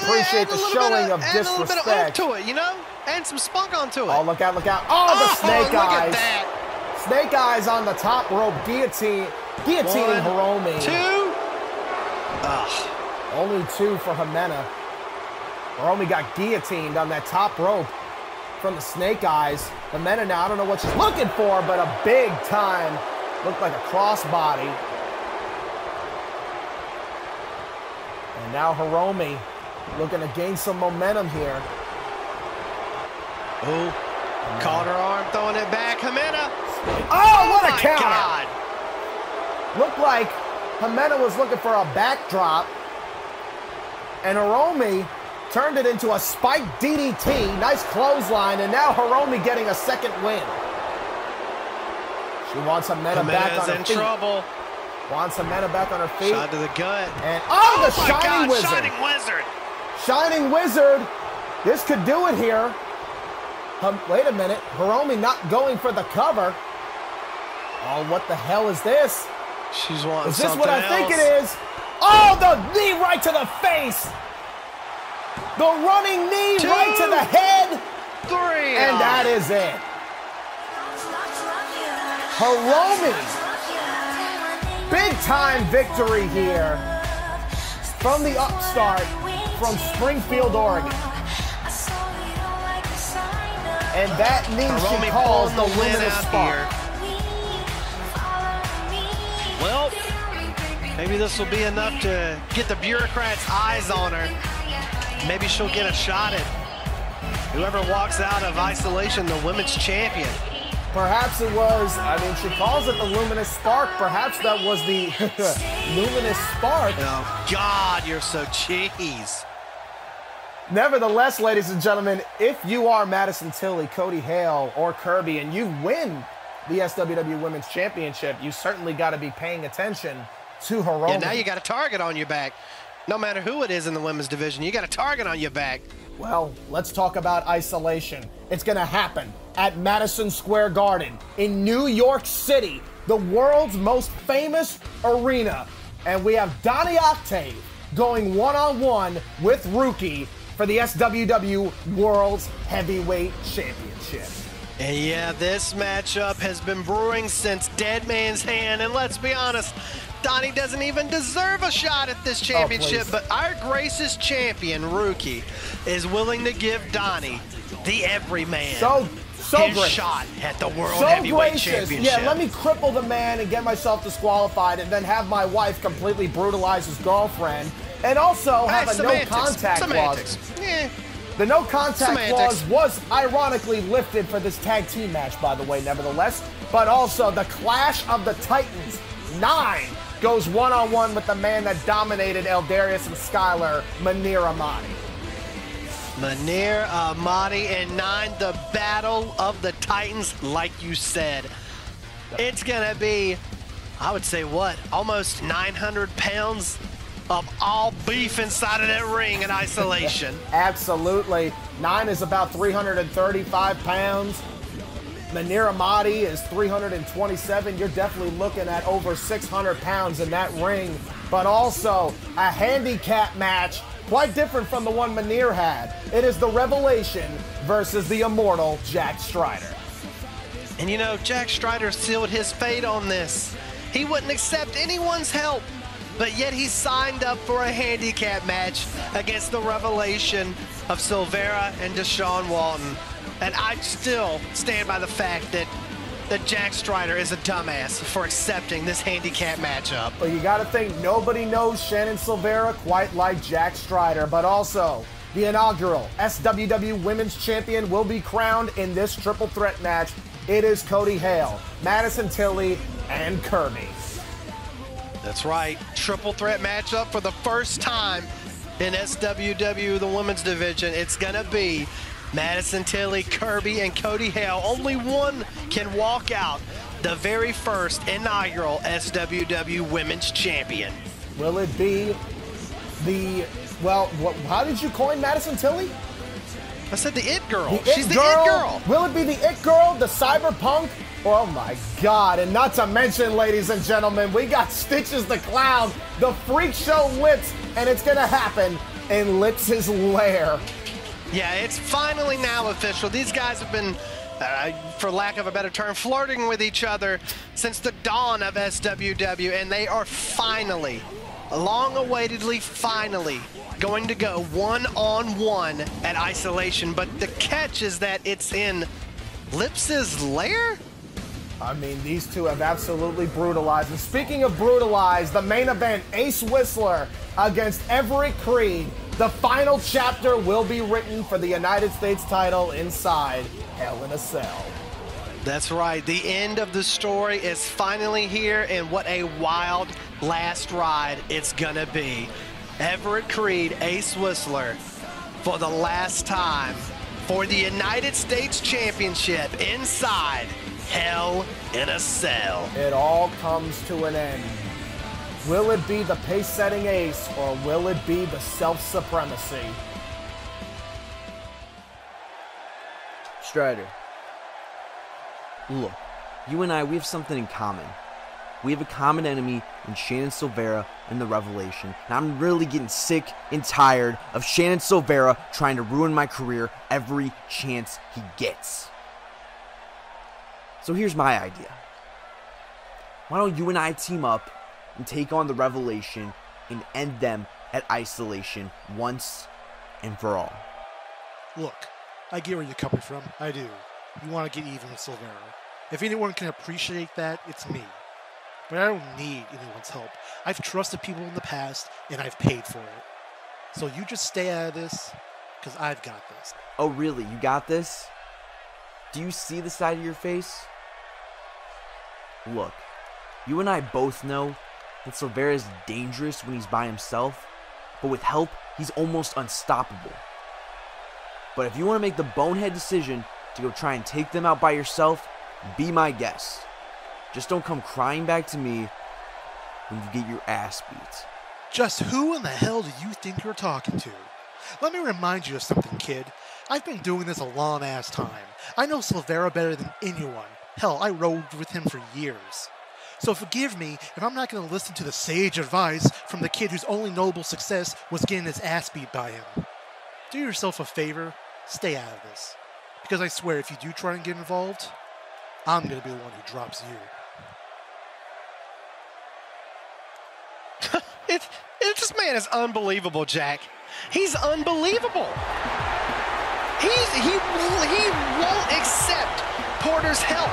appreciate the showing of disrespect. A little bit of oomph to it, you know? And some spunk onto it. Oh, look out, look out. Oh, the snake eyes. Look at that. Snake eyes on the top rope, guillotining Hiromi. 2. Ugh. Only 2 for Jimena. Hiromi got guillotined on that top rope from the snake eyes. Jimena now, I don't know what she's looking for, but a big time. Looked like a crossbody. And now Hiromi looking to gain some momentum here. Oh, caught her arm, throwing it back. Jimena. Oh, what a counter. God. Looked like Jimena was looking for a backdrop, and Hiromi turned it into a spiked DDT. Nice clothesline, and now Hiromi getting a second win. She wants Jimena back on her feet. in trouble. Wants Jimena back on her feet. Shot to the gut. And the Shining Wizard. Shining Wizard. Shining Wizard. This could do it here. Wait a minute. Hiromi not going for the cover. Oh, what the hell is this? She's wanting Is this something what I else. think it is? Oh, the knee right to the face. The running knee right to the head. 3. And that is it. Hiromi. Big time victory here from the upstart from Springfield, Oregon. And that knee Hiromi she calls pulling the the win luminous out spark. Well, maybe this will be enough to get the bureaucrats' eyes on her. Maybe she'll get a shot at whoever walks out of isolation, the women's champion. Perhaps it was, I mean, she calls it the luminous spark. Perhaps that was the luminous spark. Oh, God, you're so cheese. Nevertheless, ladies and gentlemen, if you are Madison Tilly, Cody Hale, or Kirby, and you win the SWW Women's Championship, you certainly got to be paying attention to Hiromi. Yeah, now you got a target on your back. No matter who it is in the women's division, you got a target on your back. Well, let's talk about isolation. It's going to happen at Madison Square Garden in New York City, the world's most famous arena. And we have Donnie Octave going one-on-one with Rookie for the SWW World's Heavyweight Championship. And yeah, this matchup has been brewing since Dead Man's Hand. And let's be honest, Donnie doesn't even deserve a shot at this championship, but our gracious champion, Rookie, is willing to give Donnie, the everyman, his great. shot at the World So Heavyweight gracious. Championship. Yeah, let me cripple the man and get myself disqualified and then have my wife completely brutalize his girlfriend and also have a no contact clause. Yeah. The no contact Semantics. clause was ironically lifted for this tag team match, by the way, nevertheless. But also the Clash of the Titans 9 goes one-on-one with the man that dominated Eldarius and Skylar, Manir Amati. Manir Amati and 9, the Battle of the Titans, like you said. It's going to be, I would say, what, almost 900 pounds of all beef inside of that ring in isolation. Absolutely. 9 is about 335 pounds. Manir Amati is 327. You're definitely looking at over 600 pounds in that ring. But also a handicap match, quite different from the one Manir had. It is the Revelation versus the immortal Jack Strider. And you know, Jack Strider sealed his fate on this. He wouldn't accept anyone's help, but yet he signed up for a handicap match against the Revelation of Silvera and Deshaun Walton. And I still stand by the fact that Jack Strider is a dumbass for accepting this handicap matchup. Well, you got to think nobody knows Shannon Silvera quite like Jack Strider, but also the inaugural SWW Women's Champion will be crowned in this triple threat match. It is Cody Hale, Madison Tilly, and Kirby. That's right. Triple threat matchup for the first time in SWW, the women's division. It's going to be Madison Tilly, Kirby, and Cody Hale. Only one can walk out the very first inaugural SWW Women's Champion. Will it be the, well, how did you coin Madison Tilly? I said the It Girl. She's the It Girl. Will it be the It Girl, the Cyberpunk? Oh my God, and not to mention, ladies and gentlemen, we got Stitches the Clown, the Freak Show Lips, and it's gonna happen in Lips' lair. Yeah, it's finally now official. These guys have been, for lack of a better term, flirting with each other since the dawn of SWW, and they are finally, long-awaikedly, finally going to go one-on-one at Isolation. But the catch is that it's in Lips' lair? I mean, these two have absolutely brutalized. And speaking of brutalized, the main event, Ace Whistler against Everett Creed. The final chapter will be written for the United States title inside Hell in a Cell. That's right. The end of the story is finally here, and what a wild last ride it's gonna be. Everett Creed, Ace Whistler, for the last time for the United States Championship inside Hell in a Cell. It all comes to an end. Will it be the pace-setting Ace, or will it be the self-supremacy? Strider, look, You and I, we have something in common. We have a common enemy in Shannon Silvera and the Revelation. And I'm really getting sick and tired of Shannon Silvera trying to ruin my career every chance he gets. So here's my idea. Why don't you and I team up and take on the Revelation and end them at Isolation once and for all? Look, I get where you're coming from. I do. You want to get even with Silvera. If anyone can appreciate that, it's me. But I don't need anyone's help. I've trusted people in the past, and I've paid for it. So you just stay out of this, because I've got this. Oh, really? You got this? Do you see the side of your face? Look, you and I both know that Silvera is dangerous when he's by himself, but with help, he's almost unstoppable. But if you want to make the bonehead decision to go try and take them out by yourself, be my guest. Just don't come crying back to me when you get your ass beat. Just who in the hell do you think you're talking to? Let me remind you of something, kid. I've been doing this a long-ass time. I know Silvera better than anyone. Hell, I rode with him for years. So forgive me if I'm not going to listen to the sage advice from the kid whose only notable success was getting his ass beat by him. Do yourself a favor, stay out of this. Because I swear if you do try and get involved, I'm going to be the one who drops you. This man is unbelievable, Jack. He's unbelievable. He won't accept Porter's help.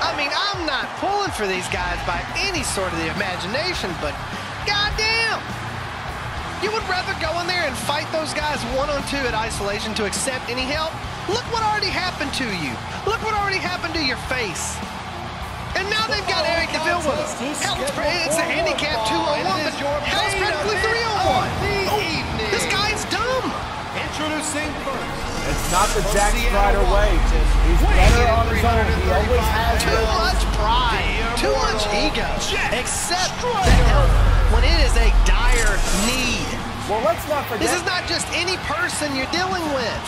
I mean, I'm not pulling for these guys by any sort of the imagination, but goddamn. You would rather go in there and fight those guys one-on-two at Isolation to accept any help? Look what already happened to you. Look what already happened to your face. And now they've got Eric DeVille with them. Hell, it's a handicap 2-on-1, but hell, it's practically 3-on-1. This guy's dumb. Introducing first. It's not the Jack Strider way. He's better on his own. He always has too much pride, too much ego. Accept the help when it is a dire need. Well, let's not forget. This is not just any person you're dealing with.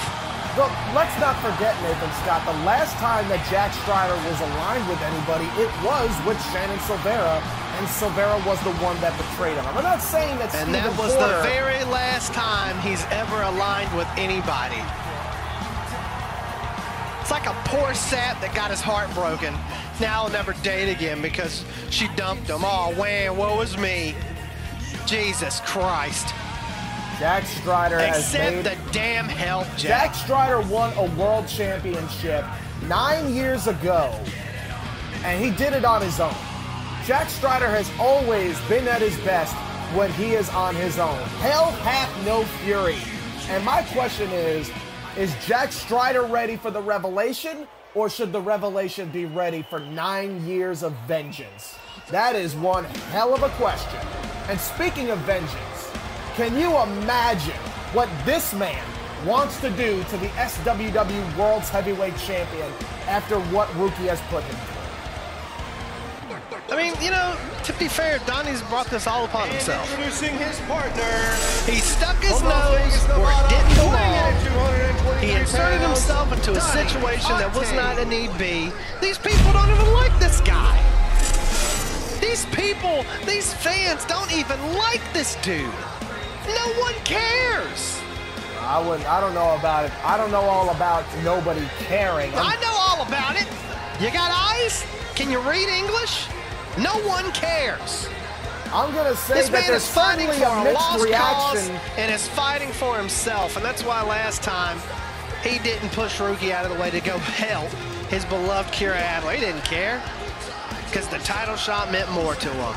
Look, let's not forget, Nathan Scott, the last time that Jack Strider was aligned with anybody, it was with Shannon Silvera, and Silvera was the one that betrayed him. I'm not saying that Stephen Porter... And that was the very last time he's ever aligned with anybody. It's like a poor sap that got his heart broken. Now he'll never date again because she dumped him. Oh, man, woe is me. Jesus Christ. Jack Strider has made... Accept the damn help, Jack Strider won a world championship 9 years ago, and he did it on his own. Jack Strider has always been at his best when he is on his own. Hell hath no fury. And my question is Jack Strider ready for the Revelation, or should the Revelation be ready for 9 years of vengeance? That is one hell of a question. And speaking of vengeance, can you imagine what this man wants to do to the SWW World's Heavyweight Champion after what Rookie has put him through? I mean, you know, to be fair, Donnie's brought this all upon himself. Introducing his partner. He stuck his nose where it didn't belong. He inserted himself into a situation that was not a need be. These people don't even like this guy. These people, these fans don't even like this dude. No one cares. I don't know about it. I don't know all about nobody caring. I know all about it. You got eyes? Can you read English? No one cares. I'm going to say that there's finally a mixed reaction. And is fighting for himself. And that's why last time he didn't push Rookie out of the way to go help his beloved Kira Adler. He didn't care because the title shot meant more to him.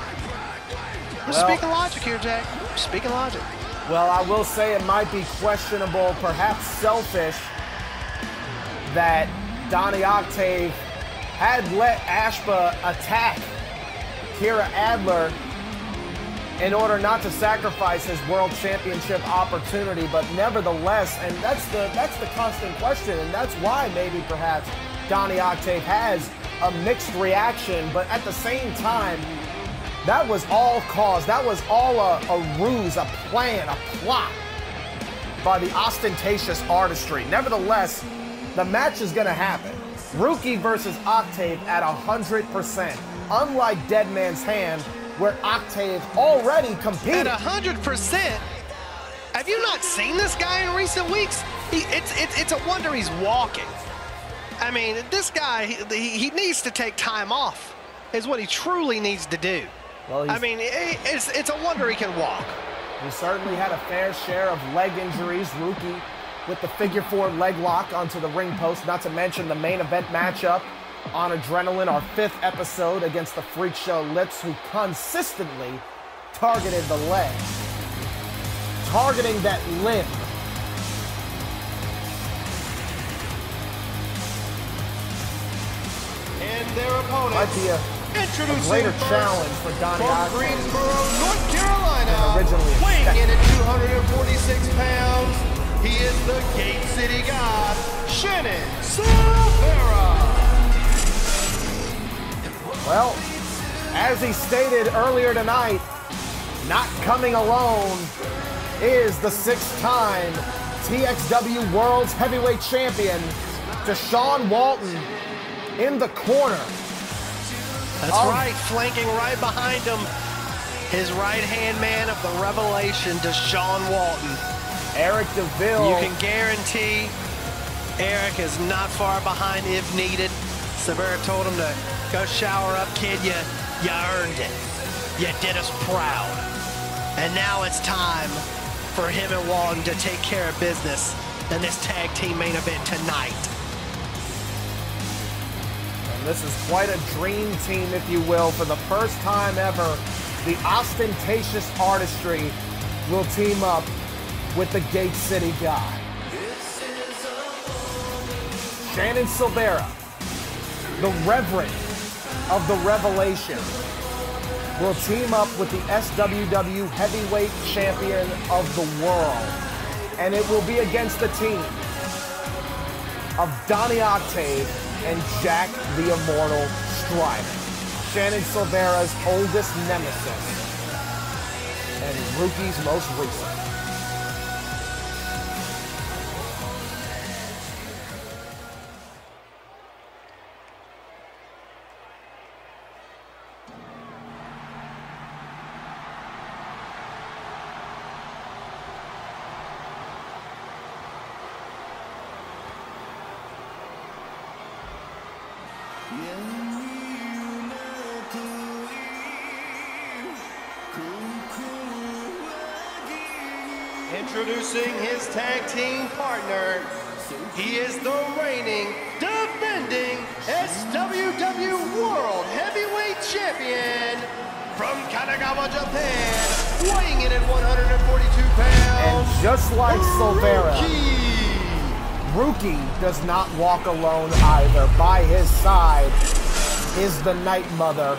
I'm speaking logic here, Jack. I'm speaking logic. Well, I will say it might be questionable, perhaps selfish, that Donnie Octave had let Ashba attack Kira Adler in order not to sacrifice his world championship opportunity, but nevertheless, and that's the constant question, and that's why maybe perhaps Donnie Octave has a mixed reaction, but at the same time, that was all caused. That was all a ruse, a plan, a plot by the ostentatious artistry. Nevertheless, the match is going to happen. Rookie versus Octave at 100%. Unlike Dead Man's Hand, where Octave already competed. At 100%? Have you not seen this guy in recent weeks? It's a wonder he's walking. I mean, this guy, he needs to take time off, is what he truly needs to do. Well, I mean, it's a wonder he can walk. He certainly had a fair share of leg injuries. Rookie with the figure 4 leg lock onto the ring post, not to mention the main event matchup on Adrenaline, our 5th episode against the Freak Show Lips, who consistently targeted the leg, targeting that limb. And their opponent Might be a greater challenge for Donnie from Octave Greensboro, North Carolina, than originally weighing expected. in at 246 pounds, he is the Gate City God, Shannon Silvera. Well, as he stated earlier tonight, not coming alone is the 6-time TXW World's Heavyweight Champion, Deshaun Walton, in the corner. That's right, flanking right behind him, his right-hand man of the revelation, Deshaun Walton. Eric DeVille. You can guarantee Eric is not far behind if needed. Silvera told him to go shower up, kid. You earned it. You did us proud. And now it's time for him and Walton to take care of business in this tag team main event tonight. And this is quite a dream team, if you will. For the first time ever, the ostentatious artistry will team up with the Gate City God. Shannon Silvera, the Reverend of the Revelation, will team up with the SWW Heavyweight Champion of the World. And it will be against the team of Donnie Octave and Jack the Immortal Strider, Shannon Silvera's oldest nemesis and Rookie's most recent. Introducing his tag team partner, he is the reigning, defending SWW World Heavyweight Champion from Kanagawa, Japan, weighing in at 142 pounds. And just like Silvera, Rookie does not walk alone either. By his side is the Night Mother,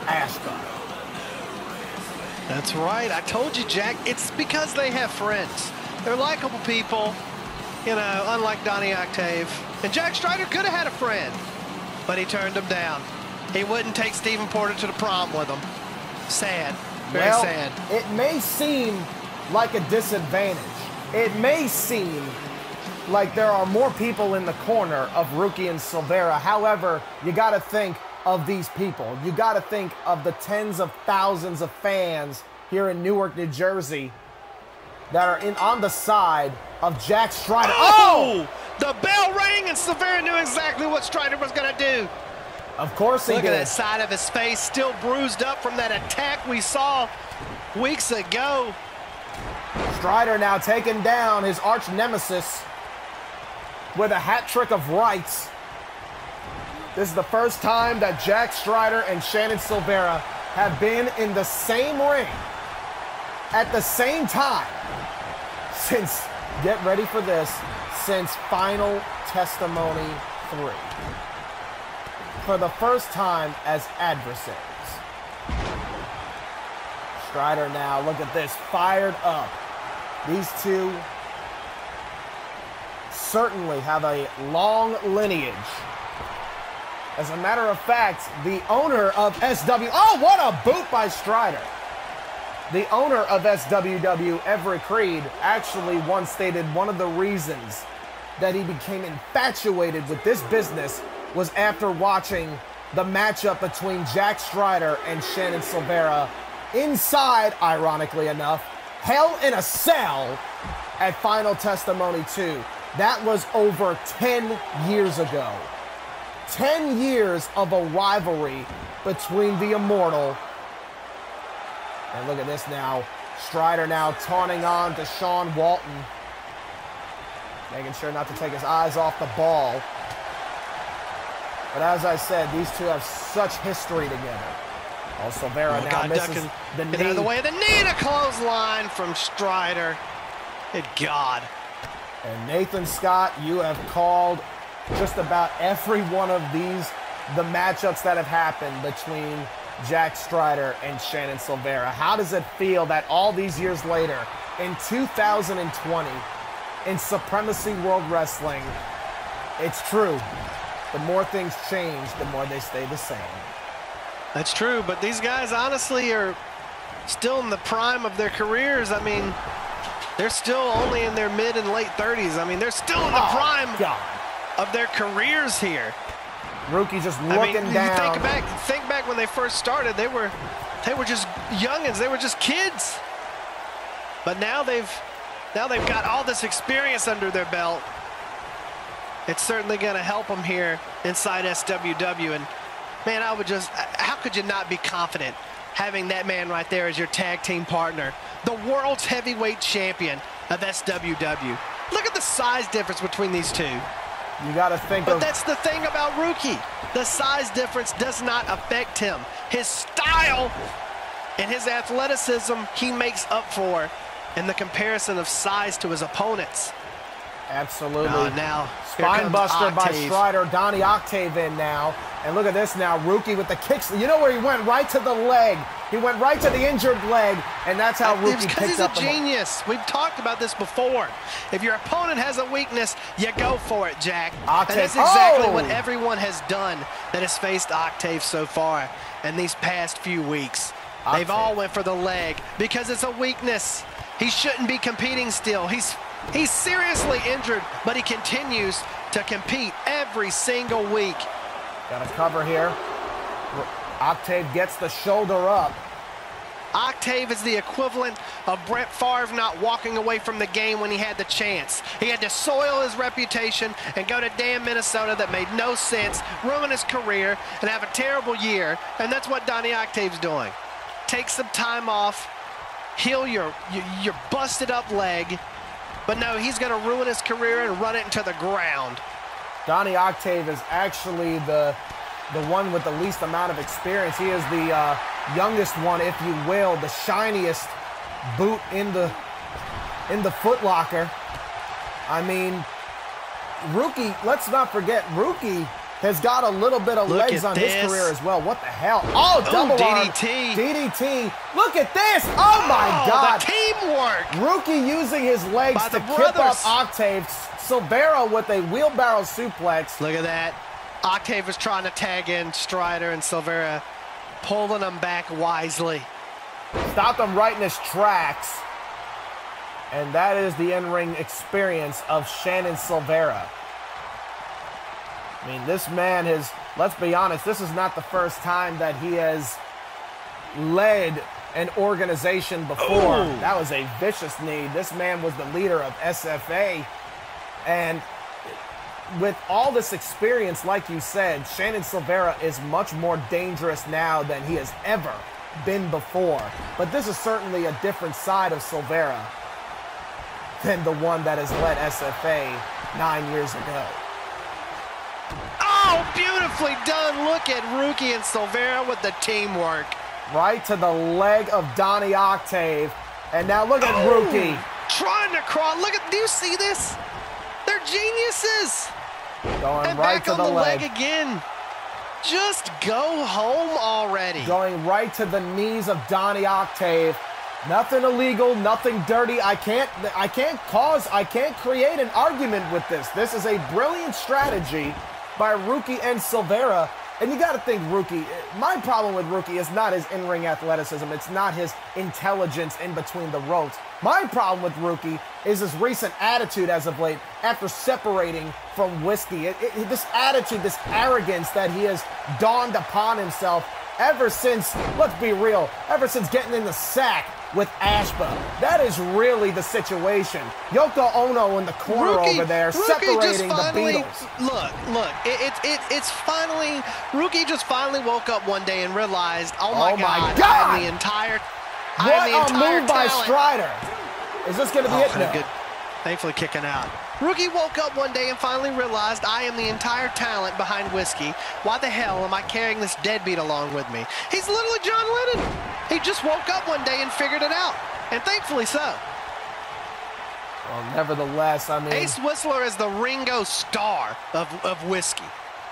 Ashton. That's right. I told you, Jack, it's because they have friends. They're likable people, you know, unlike Donnie Octave. And Jack Strider could have had a friend, but he turned him down. He wouldn't take Stephen Porter to the prom with him. Sad. Very sad. It may seem like a disadvantage. It may seem like there are more people in the corner of Rookie and Silvera. However, you got to think of these people. You got to think of the tens of thousands of fans here in Newark, New Jersey that are on the side of Jack Strider. Oh! The bell rang and Silvera knew exactly what Strider was going to do. Of course he did. Look at that side of his face, still bruised up from that attack we saw weeks ago. Strider now taking down his arch nemesis with a hat trick of rights. This is the first time that Jack Strider and Shannon Silvera have been in the same ring at the same time since, get ready for this, since Final Testimony 3. For the first time as adversaries. Strider now, look at this, fired up. These two certainly have a long lineage. As a matter of fact, the owner of SW... Oh, what a boot by Strider. The owner of SWW, Everett Creed, actually once stated one of the reasons that he became infatuated with this business was after watching the matchup between Jack Strider and Shannon Silvera inside, ironically enough, Hell in a Cell at Final Testimony 2. That was over 10 years ago. 10 years of a rivalry between the Immortal. And look at this now. Strider now taunting on to Sean Walton. Making sure not to take his eyes off the ball. But as I said, these two have such history together. Oh, Silvera now misses the knee. Get out of the way of the knee and a clothesline from Strider. Good God. And Nathan Scott, you have called just about every one of these, the matchups that have happened between Jack Strider and Shannon Silvera. How does it feel that all these years later, in 2020, in Supremacy World Wrestling, it's true. The more things change, the more they stay the same. That's true, but these guys honestly are still in the prime of their careers. I mean, they're still only in their mid and late 30s. I mean, they're still in the prime of their careers here. Rookie just looking down. Think back when they first started. They were just youngins. They were just kids. But now they've got all this experience under their belt. It's certainly going to help them here inside SWW. And man, how could you not be confident having that man right there as your tag team partner, the world's heavyweight champion of SWW? Look at the size difference between these two. You got to think But that's the thing about Rookie. The size difference does not affect him. His style and his athleticism he makes up for in the comparison of size to his opponents. Absolutely. Now, Spine buster by Strider. Donnie Octave in now. And look at this now. Rookie with the kicks. You know where he went? Right to the leg. He went right to the injured leg, and that's how Rookie picked up the He's a genius. We've talked about this before. If your opponent has a weakness, you go for it, Jack. Octave. And that's exactly what everyone has done that has faced Octave so far in these past few weeks. Octave. They've all went for the leg because it's a weakness. He shouldn't be competing still. He's seriously injured, but he continues to compete every single week. Got a cover here. Octave gets the shoulder up. Octave is the equivalent of Brett Favre not walking away from the game when he had the chance. He had to soil his reputation and go to damn Minnesota that made no sense, ruin his career, and have a terrible year. And that's what Donnie Octave's doing. Take some time off, heal your busted up leg, but no, he's going to ruin his career and run it into the ground. Donnie Octave is actually the one with the least amount of experience. He is the youngest one, if you will, the shiniest boot in the Foot Locker. I mean, Rookie, let's not forget, Rookie has got a little bit of legs on his career as well. What the hell? Oh, double DDT. arm. DDT. Look at this. Oh, my God. The teamwork. Rookie using his legs to kip up Octave. Silvera with a wheelbarrow suplex. Look at that. Octave was trying to tag in Strider, and Silvera pulling him back wisely. Stopped him right in his tracks. And that is the in-ring experience of Shannon Silvera. I mean, this man has, let's be honest, this is not the first time that he has led an organization before. Ooh. That was a vicious knee. This man was the leader of SFA. And with all this experience, like you said, Shannon Silvera is much more dangerous now than he has ever been before. But this is certainly a different side of Silvera than the one that has led SFA 9 years ago. Oh, beautifully done. Look at Rookie and Silvera with the teamwork. Right to the leg of Donnie Octave. And now look at Rookie. Trying to crawl. Look at, do you see this? They're geniuses. Going and right back to on the leg again. Just go home already. Going right to the knees of Donnie Octave. Nothing illegal, nothing dirty. I can't create an argument with this. This is a brilliant strategy by Rookie and Silvera And you got to think Rookie, my problem with Rookie is not his in-ring athleticism. It's not his intelligence in between the ropes. My problem with Rookie is his recent attitude as of late after separating from Whiskey. This attitude, this arrogance that he has dawned upon himself ever since, let's be real, ever since getting in the sack with Ashba. That is really the situation. Yoko Ono in the corner over there, separating the Beatles. Look, it's finally, Rookie just finally woke up one day and realized, oh my God. I am the entire move by Strider. Is this going to be it now? Good. Thankfully kicking out. Rookie woke up one day and finally realized I am the entire talent behind Whiskey. Why the hell am I carrying this deadbeat along with me? He's literally John Lennon. He just woke up one day and figured it out. And thankfully so. Well, nevertheless, I mean... Ace Whistler is the Ringo Starr of Whiskey.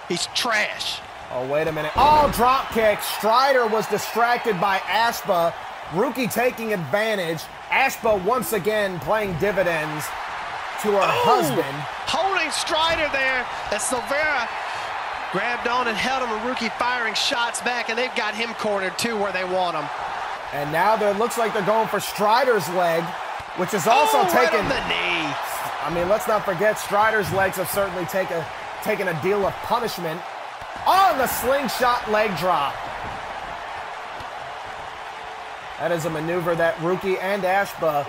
He's trash. Oh, wait a minute. Oh, drop kick. Strider was distracted by Ashba. Rookie taking advantage. Ashba once again playing dividends to her husband. Holding Strider there as Silvera grabbed on and held him, and Rookie firing shots back, and they've got him cornered too where they want him. And now it looks like they're going for Strider's leg, which is also taken. Right on the knee. I mean, let's not forget Strider's legs have certainly taken a deal of punishment. On the slingshot leg drop. That is a maneuver that Rookie and Ashba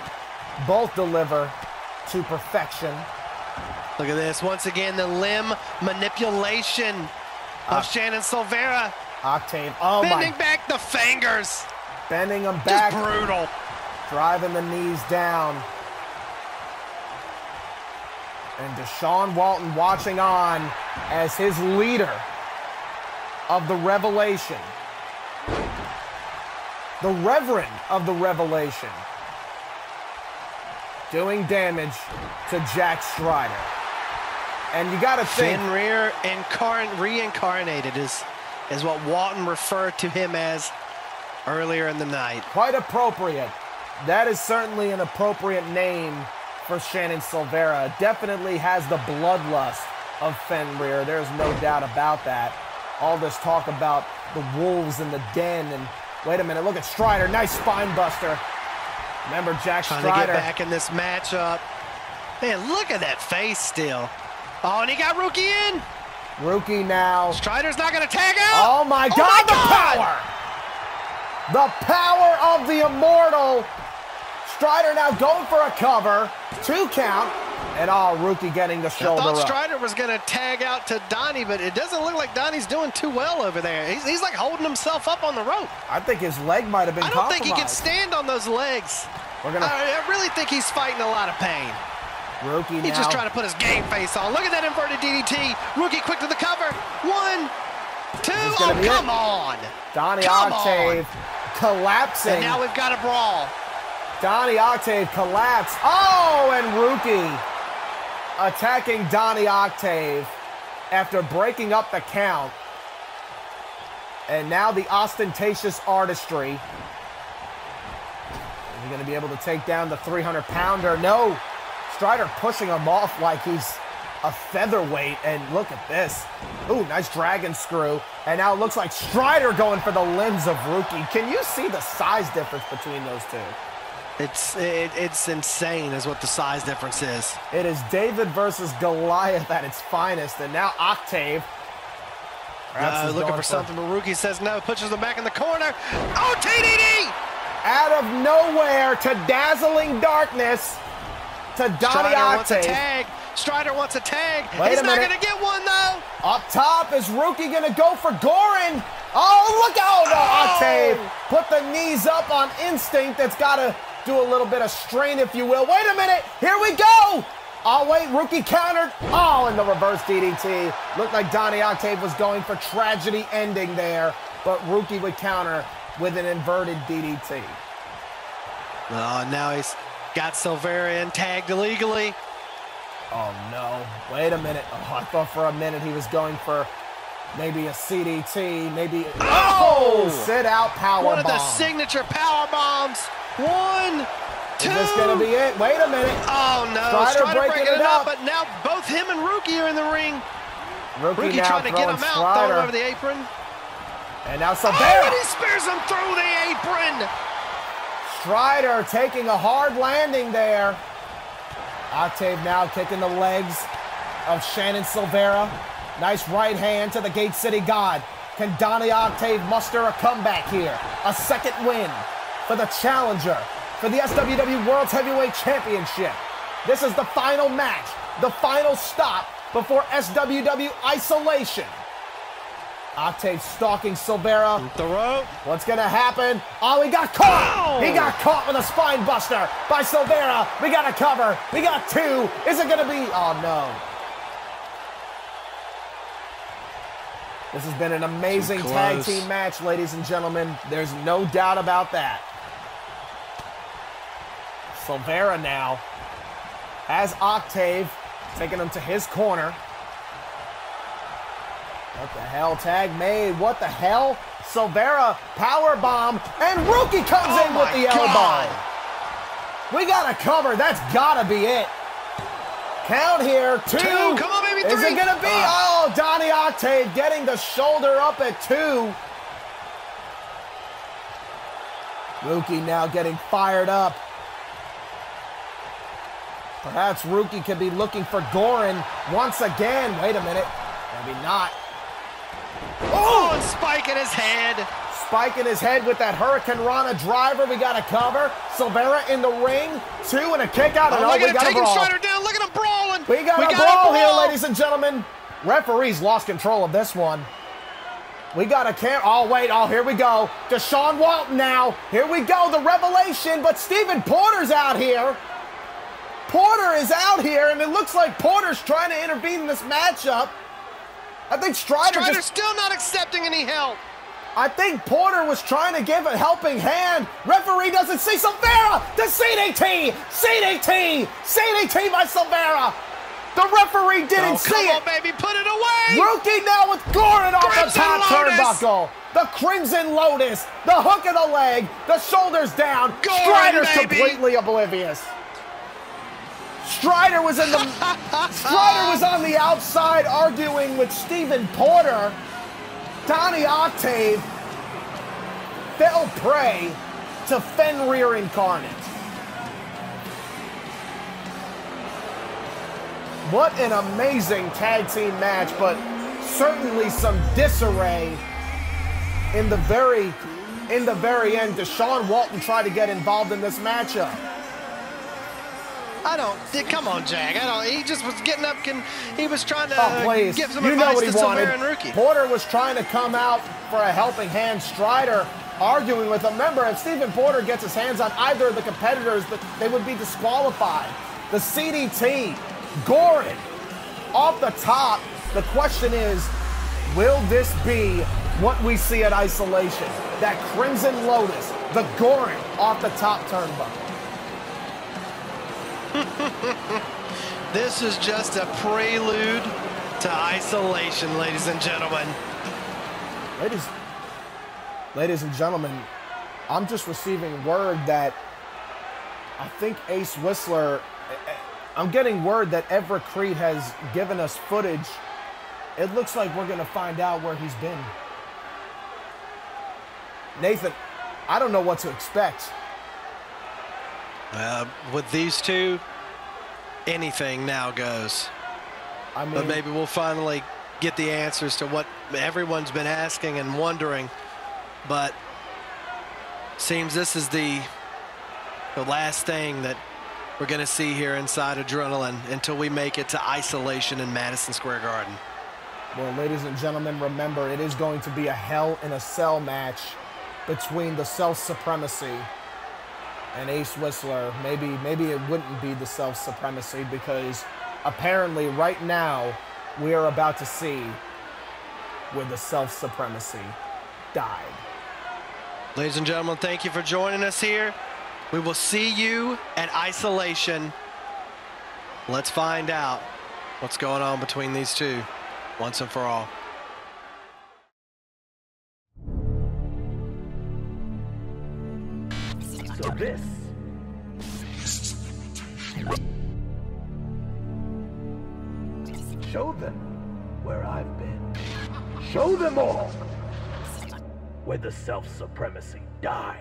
both deliver to perfection. Look at this. Once again, the limb manipulation of Shannon Silvera. Octave. Bending back the fingers. Bending them back. Just brutal. Driving the knees down. And Deshaun Walton watching on as his leader of the Revelation. The Reverend of the Revelation. Doing damage to Jack Strider. And you got to think... Fenrir reincarnated is what Walton referred to him as earlier in the night. Quite appropriate. That is certainly an appropriate name for Shannon Silvera. Definitely has the bloodlust of Fenrir. There's no doubt about that. All this talk about the wolves in the den. And wait a minute, look at Strider. Nice spine buster. Remember Jack Strider. Trying to get back in this matchup. Man, look at that face still. Oh, and he got Rookie in. Rookie now. Strider's not going to tag out. Oh, my God, the power. The power of the Immortal. Strider now going for a cover. 2 count. And Rookie getting the shoulder up. I thought Strider was going to tag out to Donnie, but it doesn't look like Donnie's doing too well over there. He's like holding himself up on the rope. I think his leg might have been compromised. I don't think he can stand on those legs. I really think he's fighting a lot of pain. Rookie He's just trying to put his game face on. Look at that inverted DDT. Rookie quick to the cover. 1, 2. Oh, come on. Donnie Octave collapsing. And now we've got a brawl. Donnie Octave collapsed. Oh, and Rookie attacking Donnie Octave after breaking up the count. And now the ostentatious artistry. Is he going to be able to take down the 300-pounder? No. Strider pushing him off like he's a featherweight. And look at this. Ooh, nice dragon screw. And now it looks like Strider going for the limbs of Rookie. Can you see the size difference between those two? It's insane is what the size difference is. It is David versus Goliath at its finest. And now Octave. Looking for something, but Rookie says no. Pushes him back in the corner. Oh, TDD! Out of nowhere to dazzling darkness to Donnie Octave. Strider wants a tag. Wait a minute. He's not going to get one, though. Up top, is Rookie going to go for Gorin? Oh, look out. Octave put the knees up on instinct. That's got to do a little bit of strain, if you will. Wait a minute. Here we go. Oh, wait. Rookie countered. Oh, and the reverse DDT. Looked like Donnie Octave was going for tragedy ending there, but Rookie would counter with an inverted DDT. Oh, now he's got Silvera in, tagged illegally. Oh, no. Wait a minute. Oh, I thought for a minute he was going for maybe a CDT, maybe... Oh! Sit out power One of bomb. the signature power bombs. 1, 2. Is this going to be it? Wait a minute. Oh, no. Strider breaking it up, but now both him and Rookie are in the ring. Rookie now trying to get him out, Strider. throwing over the apron. And now Silvera. Oh, and he spears him through the apron. Strider taking a hard landing there. Octave now kicking the legs of Shannon Silvera. Nice right hand to the Gate City God. Can Donnie Octave muster a comeback here? A second win for the challenger for the SWW World Heavyweight Championship. This is the final match, the final stop before SWW Isolation. Octave stalking Silvera. The rope. What's gonna happen? Oh, he got caught! Oh! He got caught with a spine buster by Silvera. We got a cover. We got two. Is it gonna be? Oh no. This has been an amazing tag team match, ladies and gentlemen. There's no doubt about that. Silvera now has Octave taking him to his corner. What the hell? Tag made. What the hell? Silvera, power bomb, and Rookie comes in with the elbow. We got to cover. That's got to be it. Count here. Two. Come on, baby. Is Three. it going to be? Oh, Donnie Octave getting the shoulder up at 2. Rookie now getting fired up. Perhaps Rookie could be looking for Gorin once again. Wait a minute. Maybe not. Oh, and spike in his head. Spike in his head with that Hurricane Rana driver. We got to cover. Silvera in the ring. 2 and a kick out. Oh, We got to brawl. Strider down. Look at him brawling. We got a brawl here, ladies and gentlemen. Referees lost control of this one. We got a oh, wait. Oh, here we go. Deshaun Walton now. Here we go. The revelation. But Stephen Porter's out here. Porter is out here, and it looks like Porter's trying to intervene in this matchup. I think Strider's still not accepting any help. I think Porter was trying to give a helping hand. Referee doesn't see Silvera. The CDT! CDT! CDT by Silvera! The referee didn't see it. Come on, baby, put it away! Rookie now with Gorin off the top Lotus. turnbuckle. The Crimson Lotus. The hook of the leg. The shoulders down. Gorin, Strider's baby. completely oblivious. Strider was on the outside arguing with Stephen Porter. Donnie Octave fell prey to Fenrir Incarnate. What an amazing tag team match, but certainly some disarray in the very end. Deshaun Walton tried to get involved in this matchup. Come on, Jag. He just was getting up. He was trying to give some You know advice what he to wanted. Silvera and Rookie. Porter was trying to come out for a helping hand. Strider arguing with him. Remember, if Stephen Porter gets his hands on either of the competitors, they would be disqualified. The CDT, Gorin, off the top. The question is, will this be what we see at Isolation? That Crimson Lotus, the Gorin off the top turnbuckle. This is just a prelude to Isolation, ladies and gentlemen. Ladies and gentlemen, I'm just receiving word that I think Ace Whistler, I'm getting word that Everett Creed has given us footage. It looks like we're going to find out where he's been. Nathan, I don't know what to expect. With these two, anything now goes. But maybe we'll finally get the answers to what everyone's been asking and wondering. But seems this is the last thing that we're going to see here inside Adrenaline until we make it to Isolation in Madison Square Garden. Well, ladies and gentlemen, remember, it is going to be a Hell in a Cell match between the Self-Supremacy and Ace Whistler. Maybe it wouldn't be the Self-Supremacy, because apparently right now we are about to see where the Self-Supremacy died. Ladies and gentlemen, thank you for joining us here. We will see you at Isolation. Let's find out what's going on between these two once and for all. So this show them where I've been. Show them all where the self-supremacy died.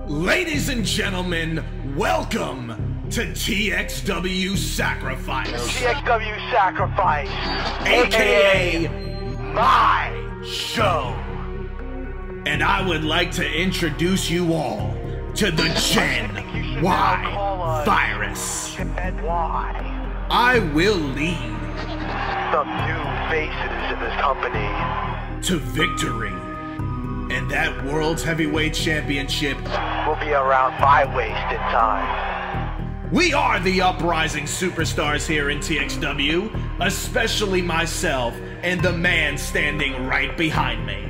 Ladies and gentlemen, welcome to TXW Sacrifice. TXW Sacrifice, AKA my show. And I would like to introduce you all to the Gen Y virus. I will lead the new faces in this company to victory. And that World's Heavyweight Championship will be around my waist in time. We are the uprising superstars here in TXW, especially myself and the man standing right behind me.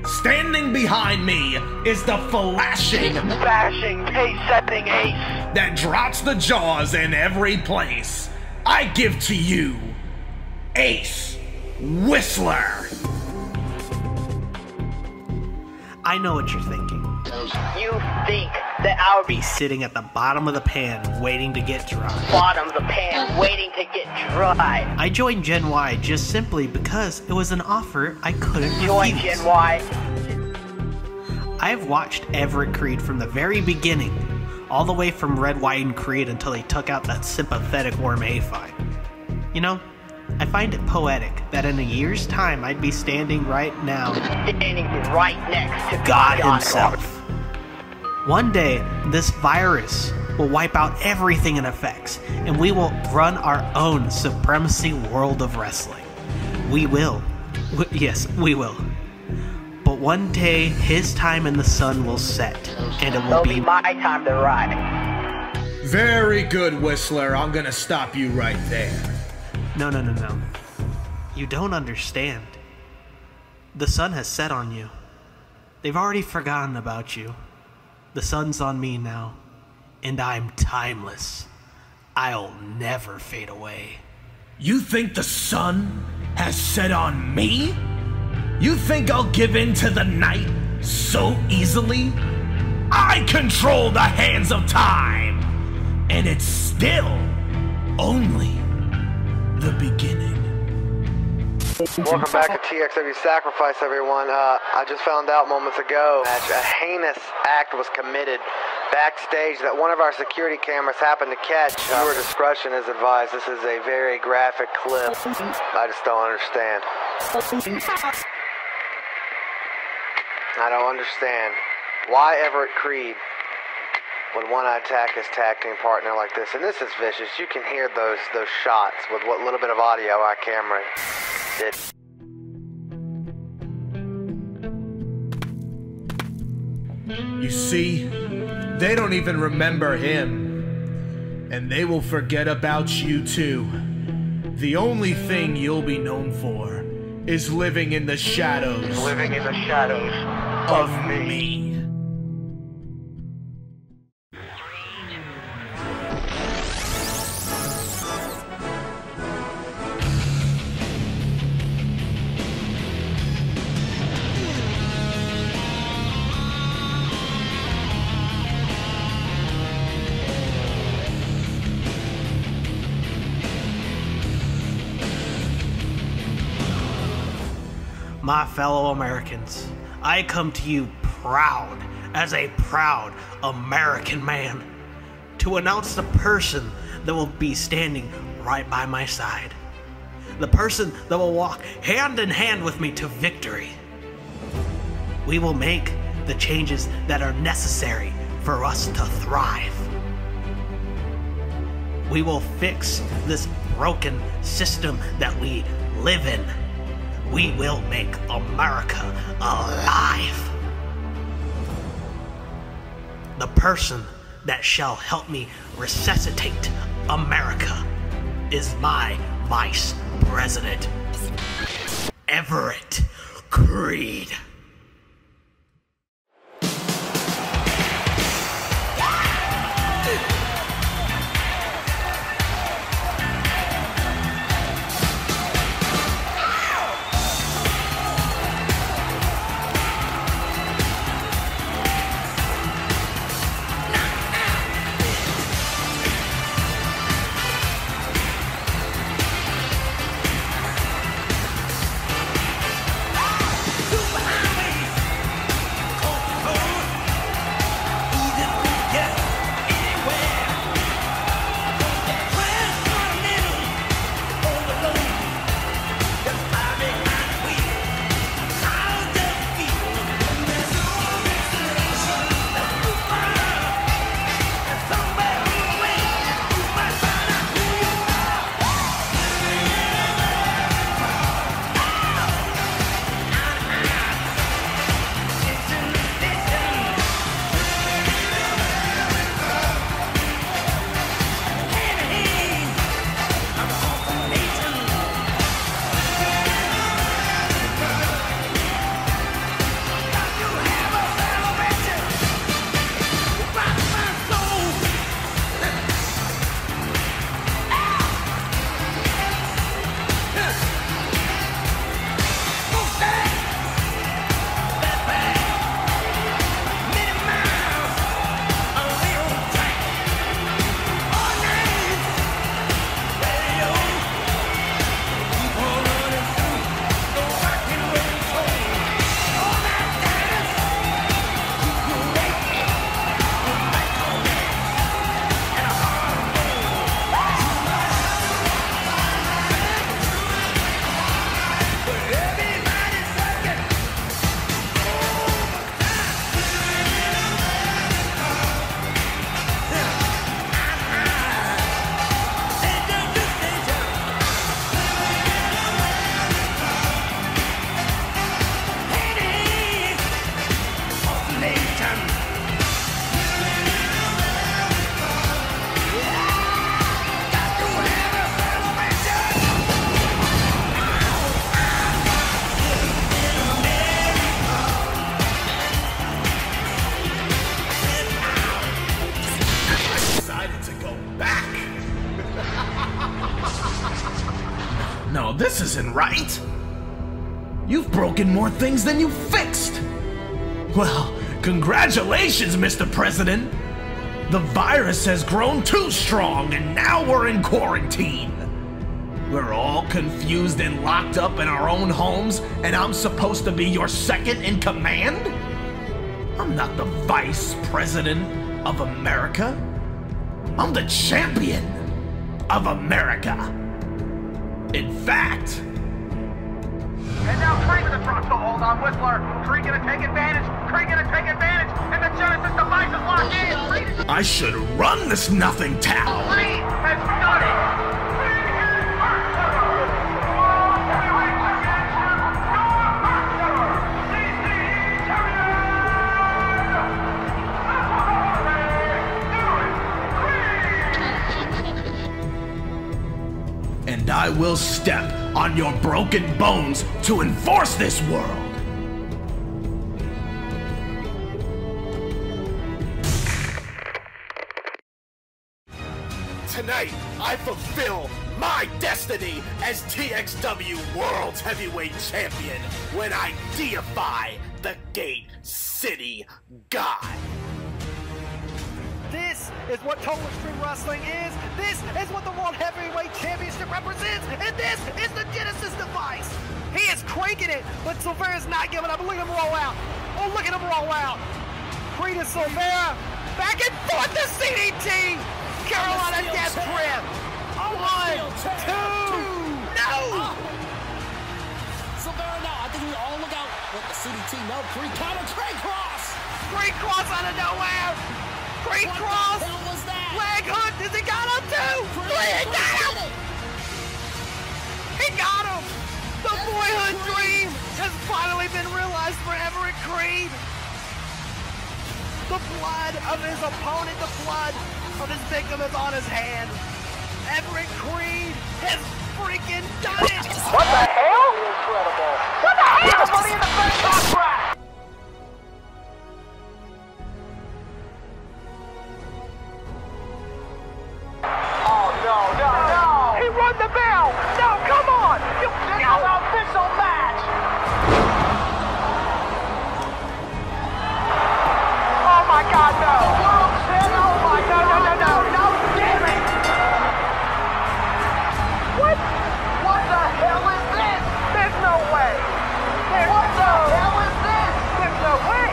Standing behind me is the flashing, bashing, pace-setting ace that drops the jaws in every place. I give to you, Ace Whistler. I know what you're thinking. You think that I would Be sitting at the bottom of the pan waiting to get dry. bottom of the pan waiting to get dry? I joined Gen Y just simply because it was an offer I couldn't Join refuse. Gen Y. I've watched Everett Creed from the very beginning, all the way from Red, White, and Creed until he took out that sympathetic worm A5. You know, I find it poetic that in a year's time I'd be standing right now, Standing right next to God himself. One day, this virus will wipe out everything it affects, and we will run our own supremacy world of wrestling. We will. Yes, we will. But one day, his time in the sun will set, and it will It'll be my time to ride. Very good, Whistler. I'm gonna stop you right there. No. You don't understand. The sun has set on you. They've already forgotten about you. The sun's on me now, and I'm timeless. I'll never fade away. You think the sun has set on me? You think I'll give in to the night so easily? I control the hands of time, and it's still only the beginning. Welcome back to TXW Sacrifice, everyone. I just found out moments ago that a heinous act was committed backstage that one of our security cameras happened to catch. Viewer discretion is advised. This is a very graphic clip. I just don't understand. I don't understand why Everett Creed would want to attack his tag team partner like this. And this is vicious. You can hear those shots with what little bit of audio our camera did. You see, they don't even remember him. And they will forget about you too. The only thing you'll be known for is living in the shadows. Living in the shadows of me. My fellow Americans, I come to you proud, as a proud American man, to announce the person that will be standing right by my side. The person that will walk hand in hand with me to victory. We will make the changes that are necessary for us to thrive. We will fix this broken system that we live in. We will make America alive. The person that shall help me resuscitate America is my Vice President, Everett Creed. this isn't right. You've broken more things than you fixed. Well, congratulations, Mr. President. The virus has grown too strong, and now we're in quarantine. We're all confused and locked up in our own homes, and I'm supposed to be your second in command? I'm not the Vice President of America. I'm the champion of America. In fact... And now Creed in the front, so hold on, Whistler. Creed gonna take advantage. Creed gonna take advantage. And the Genesis device is locked in. Creed I should run this nothing town. Creed has done it. And I will step on your broken bones to enforce this world. Tonight, I fulfill my destiny as TXW World's Heavyweight Champion when I deify the Gate City God. This is what Total Extreme Wrestling is. This is what the World Heavyweight Championship represents. And this is the Genesis device. He is cranking it, but Silvera's not giving up. Look at him roll out. Oh, look at him roll out. Creed and Silvera back and forth to CDT. Carolina Death Grip. 1, 2. No. Silvera now. I think we all look out. What the CDT? No. Creed counter. Creed cross. Creed cross out of nowhere. Creed cross! Leg hook! Does he got him too? He got him! He got him! The boyhood dream has finally been realized for Everett Creed! The blood of his opponent, the blood of his victim is on his hand. Everett Creed has freaking done it! What the hell? Incredible. What the hell? Money in the Bank contract! No! He won the bell! No, come on! This is the official match! Oh my God, no! Oh my God, no, damn it! What the hell is this? There's no way! What the hell is this? There's no way!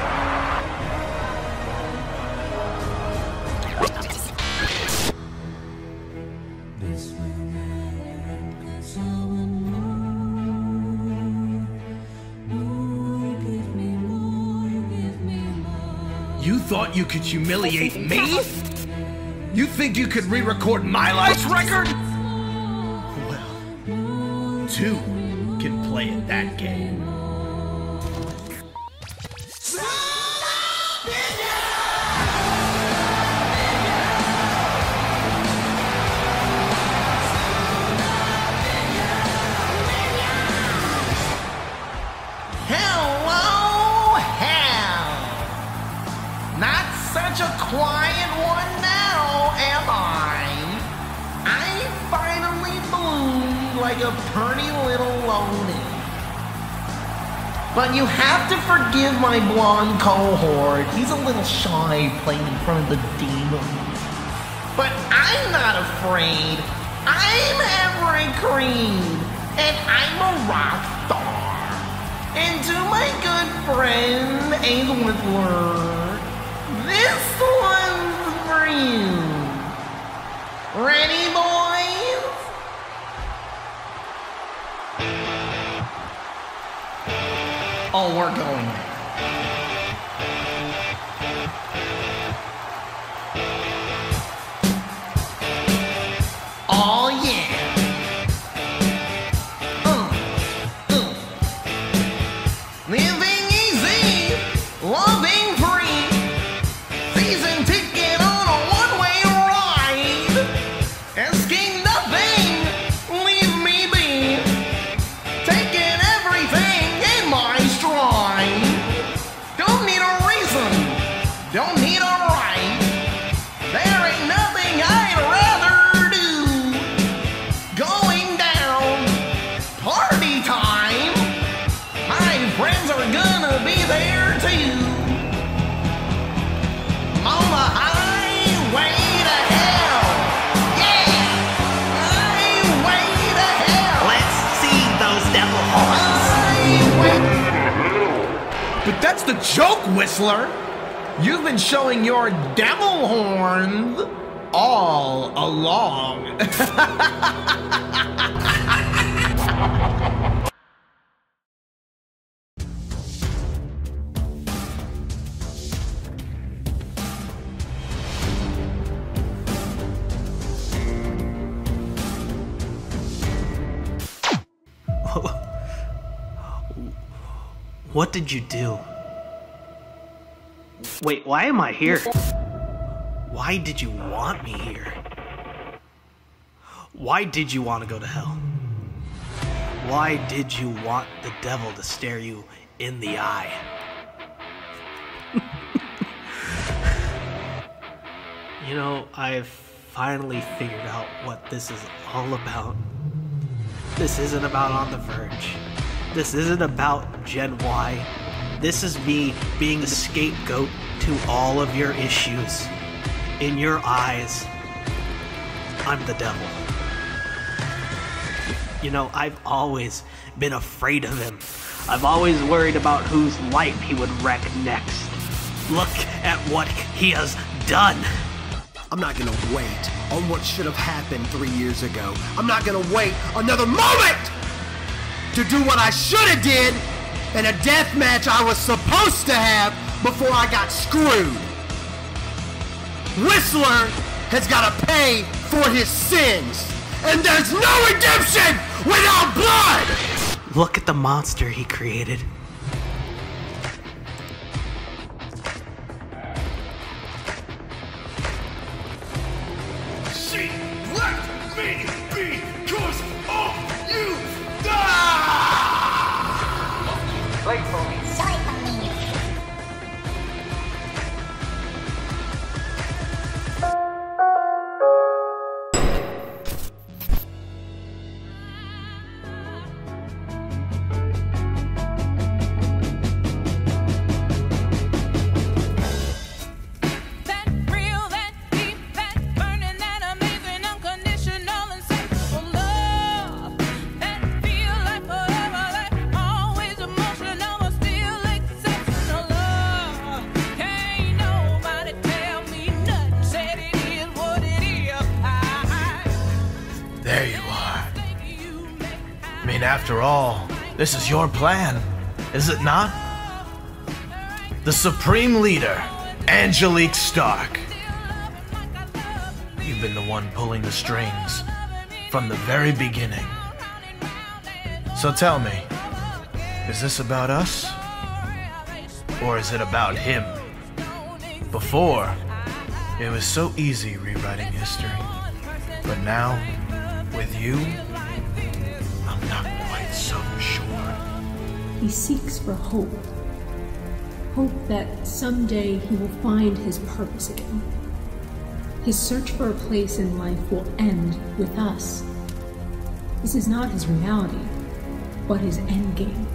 You thought you could humiliate me? You think you could re-record my life's record? Well, two can play at that game. Hello, hell! Not such a quiet one now, am I? I finally bloomed like a pretty little loony. But you have to forgive my blonde cohort. He's a little shy playing in front of the demons. But I'm not afraid. I'm Everett Creed, and I'm a rock star. And to my good friend, Ace Whistler, this one's for you. Ready, boys? Oh, we're going there. Oh, yeah. Living easy, loving free. Season ticket on a one-way ride. Asking nothing, leave me be. Taking everything in my stride. the joke, Whistler. You've been showing your devil horns all along. What did you do? Wait, why am I here? Why did you want me here? Why did you want to go to hell? Why did you want the devil to stare you in the eye? You know, I've finally figured out what this is all about. This isn't about On the Verge. This isn't about Gen Y. This is me being a scapegoat to all of your issues. In your eyes, I'm the devil. You know, I've always been afraid of him. I've always worried about whose life he would wreck next. Look at what he has done. I'm not gonna wait on what should have happened 3 years ago. I'm not gonna wait another moment to do what I should have did in a death match I was supposed to have before I got screwed. Whistler has got to pay for his sins, and there's no redemption without blood! Look at the monster he created. She left me because of you! Wait for me. Sorry for me. There you are. I mean, after all, this is your plan, is it not? The Supreme Leader, Angelique Stark. You've been the one pulling the strings from the very beginning. So tell me, is this about us? Or is it about him? Before, it was so easy rewriting history. But now, with you, I'm not quite so sure. He seeks for hope. Hope that someday he will find his purpose again. His search for a place in life will end with us. This is not his reality, but his endgame.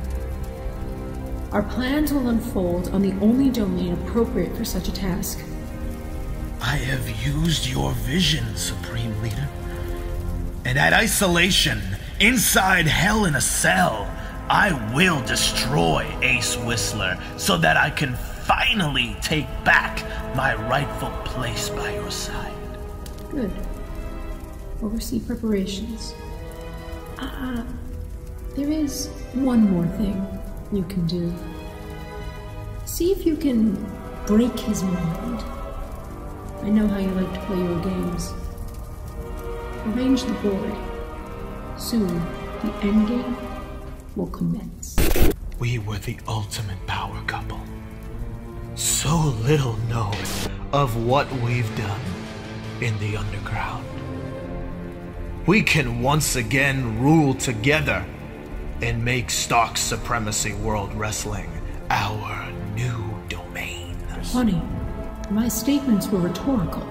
Our plans will unfold on the only domain appropriate for such a task. I have used your vision, Supreme Leader. And at isolation, inside Hell in a Cell, I will destroy Ace Whistler so that I can finally take back my rightful place by your side. Good. Oversee preparations. There is one more thing you can do. See if you can break his mind. I know how you like to play your games. Arrange the board. Soon, the endgame will commence. We were the ultimate power couple. So little known of what we've done in the underground. We can once again rule together and make Stark Supremacy World Wrestling our new domain. Honey, my statements were rhetorical.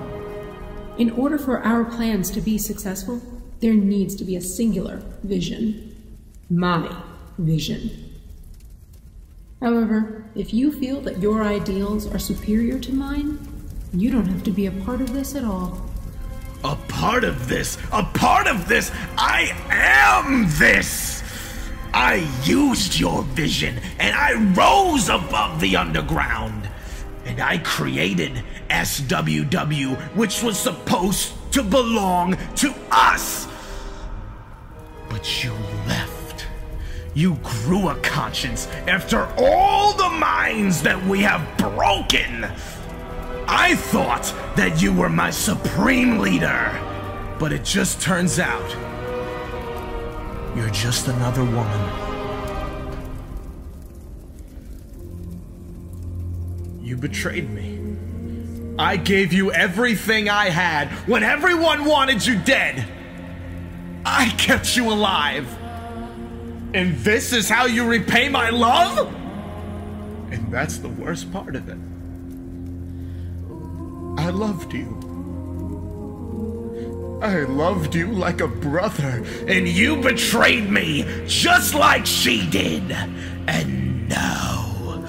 In order for our plans to be successful, there needs to be a singular vision. My vision. However, if you feel that your ideals are superior to mine, you don't have to be a part of this at all. A part of this? A part of this? I am this! I used your vision, and I rose above the underground. And I created SWW, which was supposed to belong to us. But you left. You grew a conscience after all the minds that we have broken. I thought that you were my supreme leader, but it just turns out you're just another woman. You betrayed me. I gave you everything I had when everyone wanted you dead. I kept you alive. And this is how you repay my love? And that's the worst part of it. I loved you. I loved you like a brother, and you betrayed me just like she did. And now,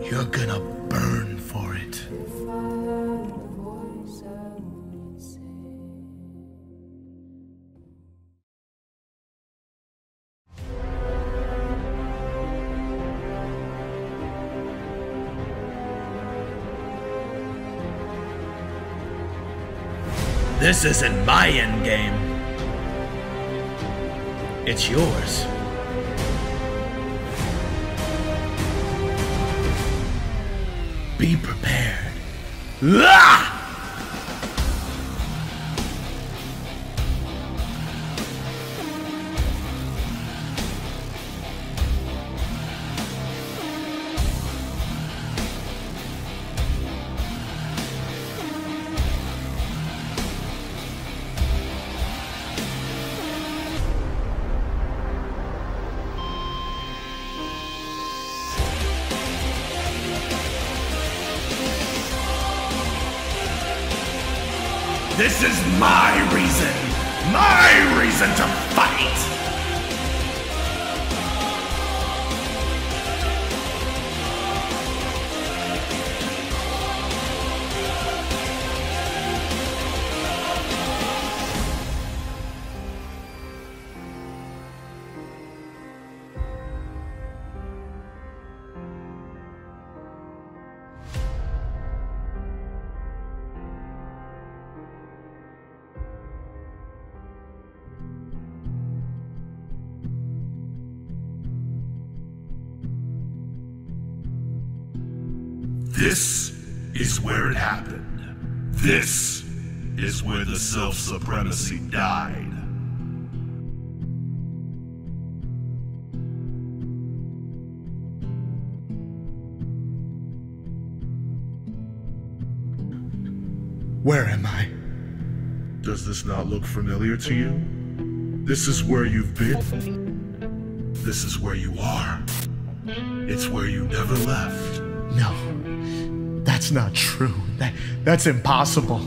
you're gonna burn for it. This isn't my endgame. It's yours. Be prepared. Ah! This is my reason to fight! This is where it happened. This is where the self-supremacy died. Where am I? Does this not look familiar to you? This is where you've been. This is where you are. It's where you never left. No, that's not true. That's impossible.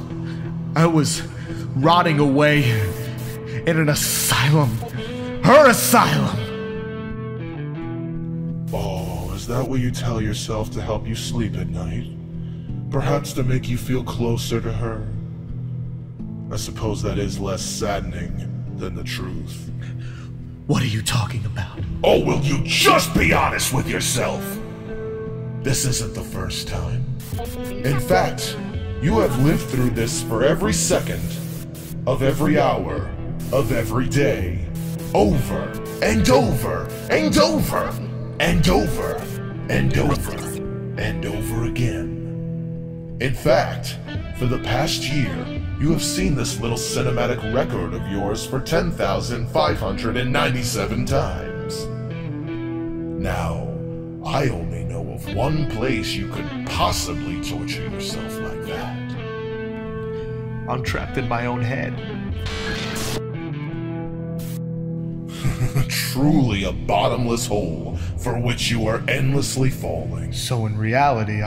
I was rotting away in an asylum. Her asylum! Oh, is that what you tell yourself to help you sleep at night? Perhaps to make you feel closer to her? I suppose that is less saddening than the truth. What are you talking about? Oh, will you just be honest with yourself? This isn't the first time. In fact, you have lived through this for every second of every hour of every day. Over and over and over and over and over and over again. In fact, for the past year, you have seen this little cinematic record of yours for 10,597 times. Now, I only know of one place you could possibly torture yourself like that. I'm trapped in my own head. Truly a bottomless hole for which you are endlessly falling. So in reality,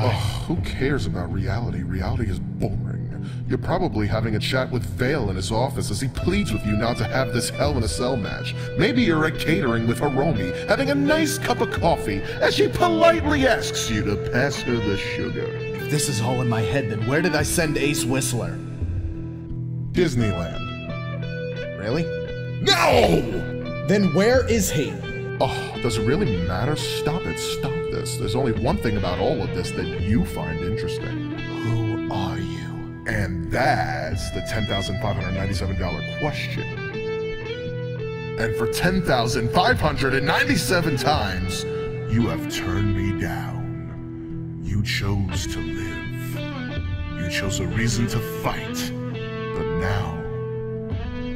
who cares about reality? Reality is boring. You're probably having a chat with Vale in his office as he pleads with you not to have this Hell in a Cell match. Maybe you're at catering with Hiromi, having a nice cup of coffee as she politely asks you to pass her the sugar. If this is all in my head, then where did I send Ace Whistler? Disneyland. Really? No! Then where is he? Oh, does it really matter? Stop it. Stop this. There's only one thing about all of this that you find interesting. Who are you? And that's the $10,597 question. And for 10,597 times, you have turned me down. You chose to live. You chose a reason to fight. But now,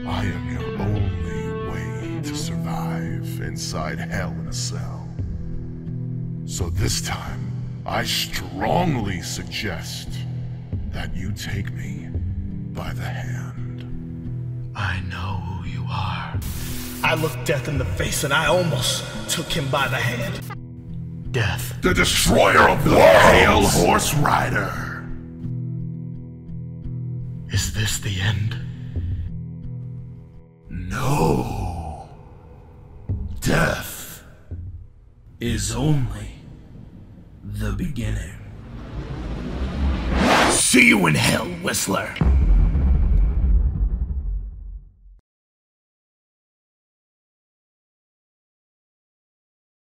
I am your only way to survive inside hell in a cell. So this time, I strongly suggest that you take me by the hand. I know who you are. I looked death in the face and I almost took him by the hand. Death. The destroyer of worlds! Pale Horse Rider. Is this the end? No. Death is only the beginning. See you in hell, Whistler.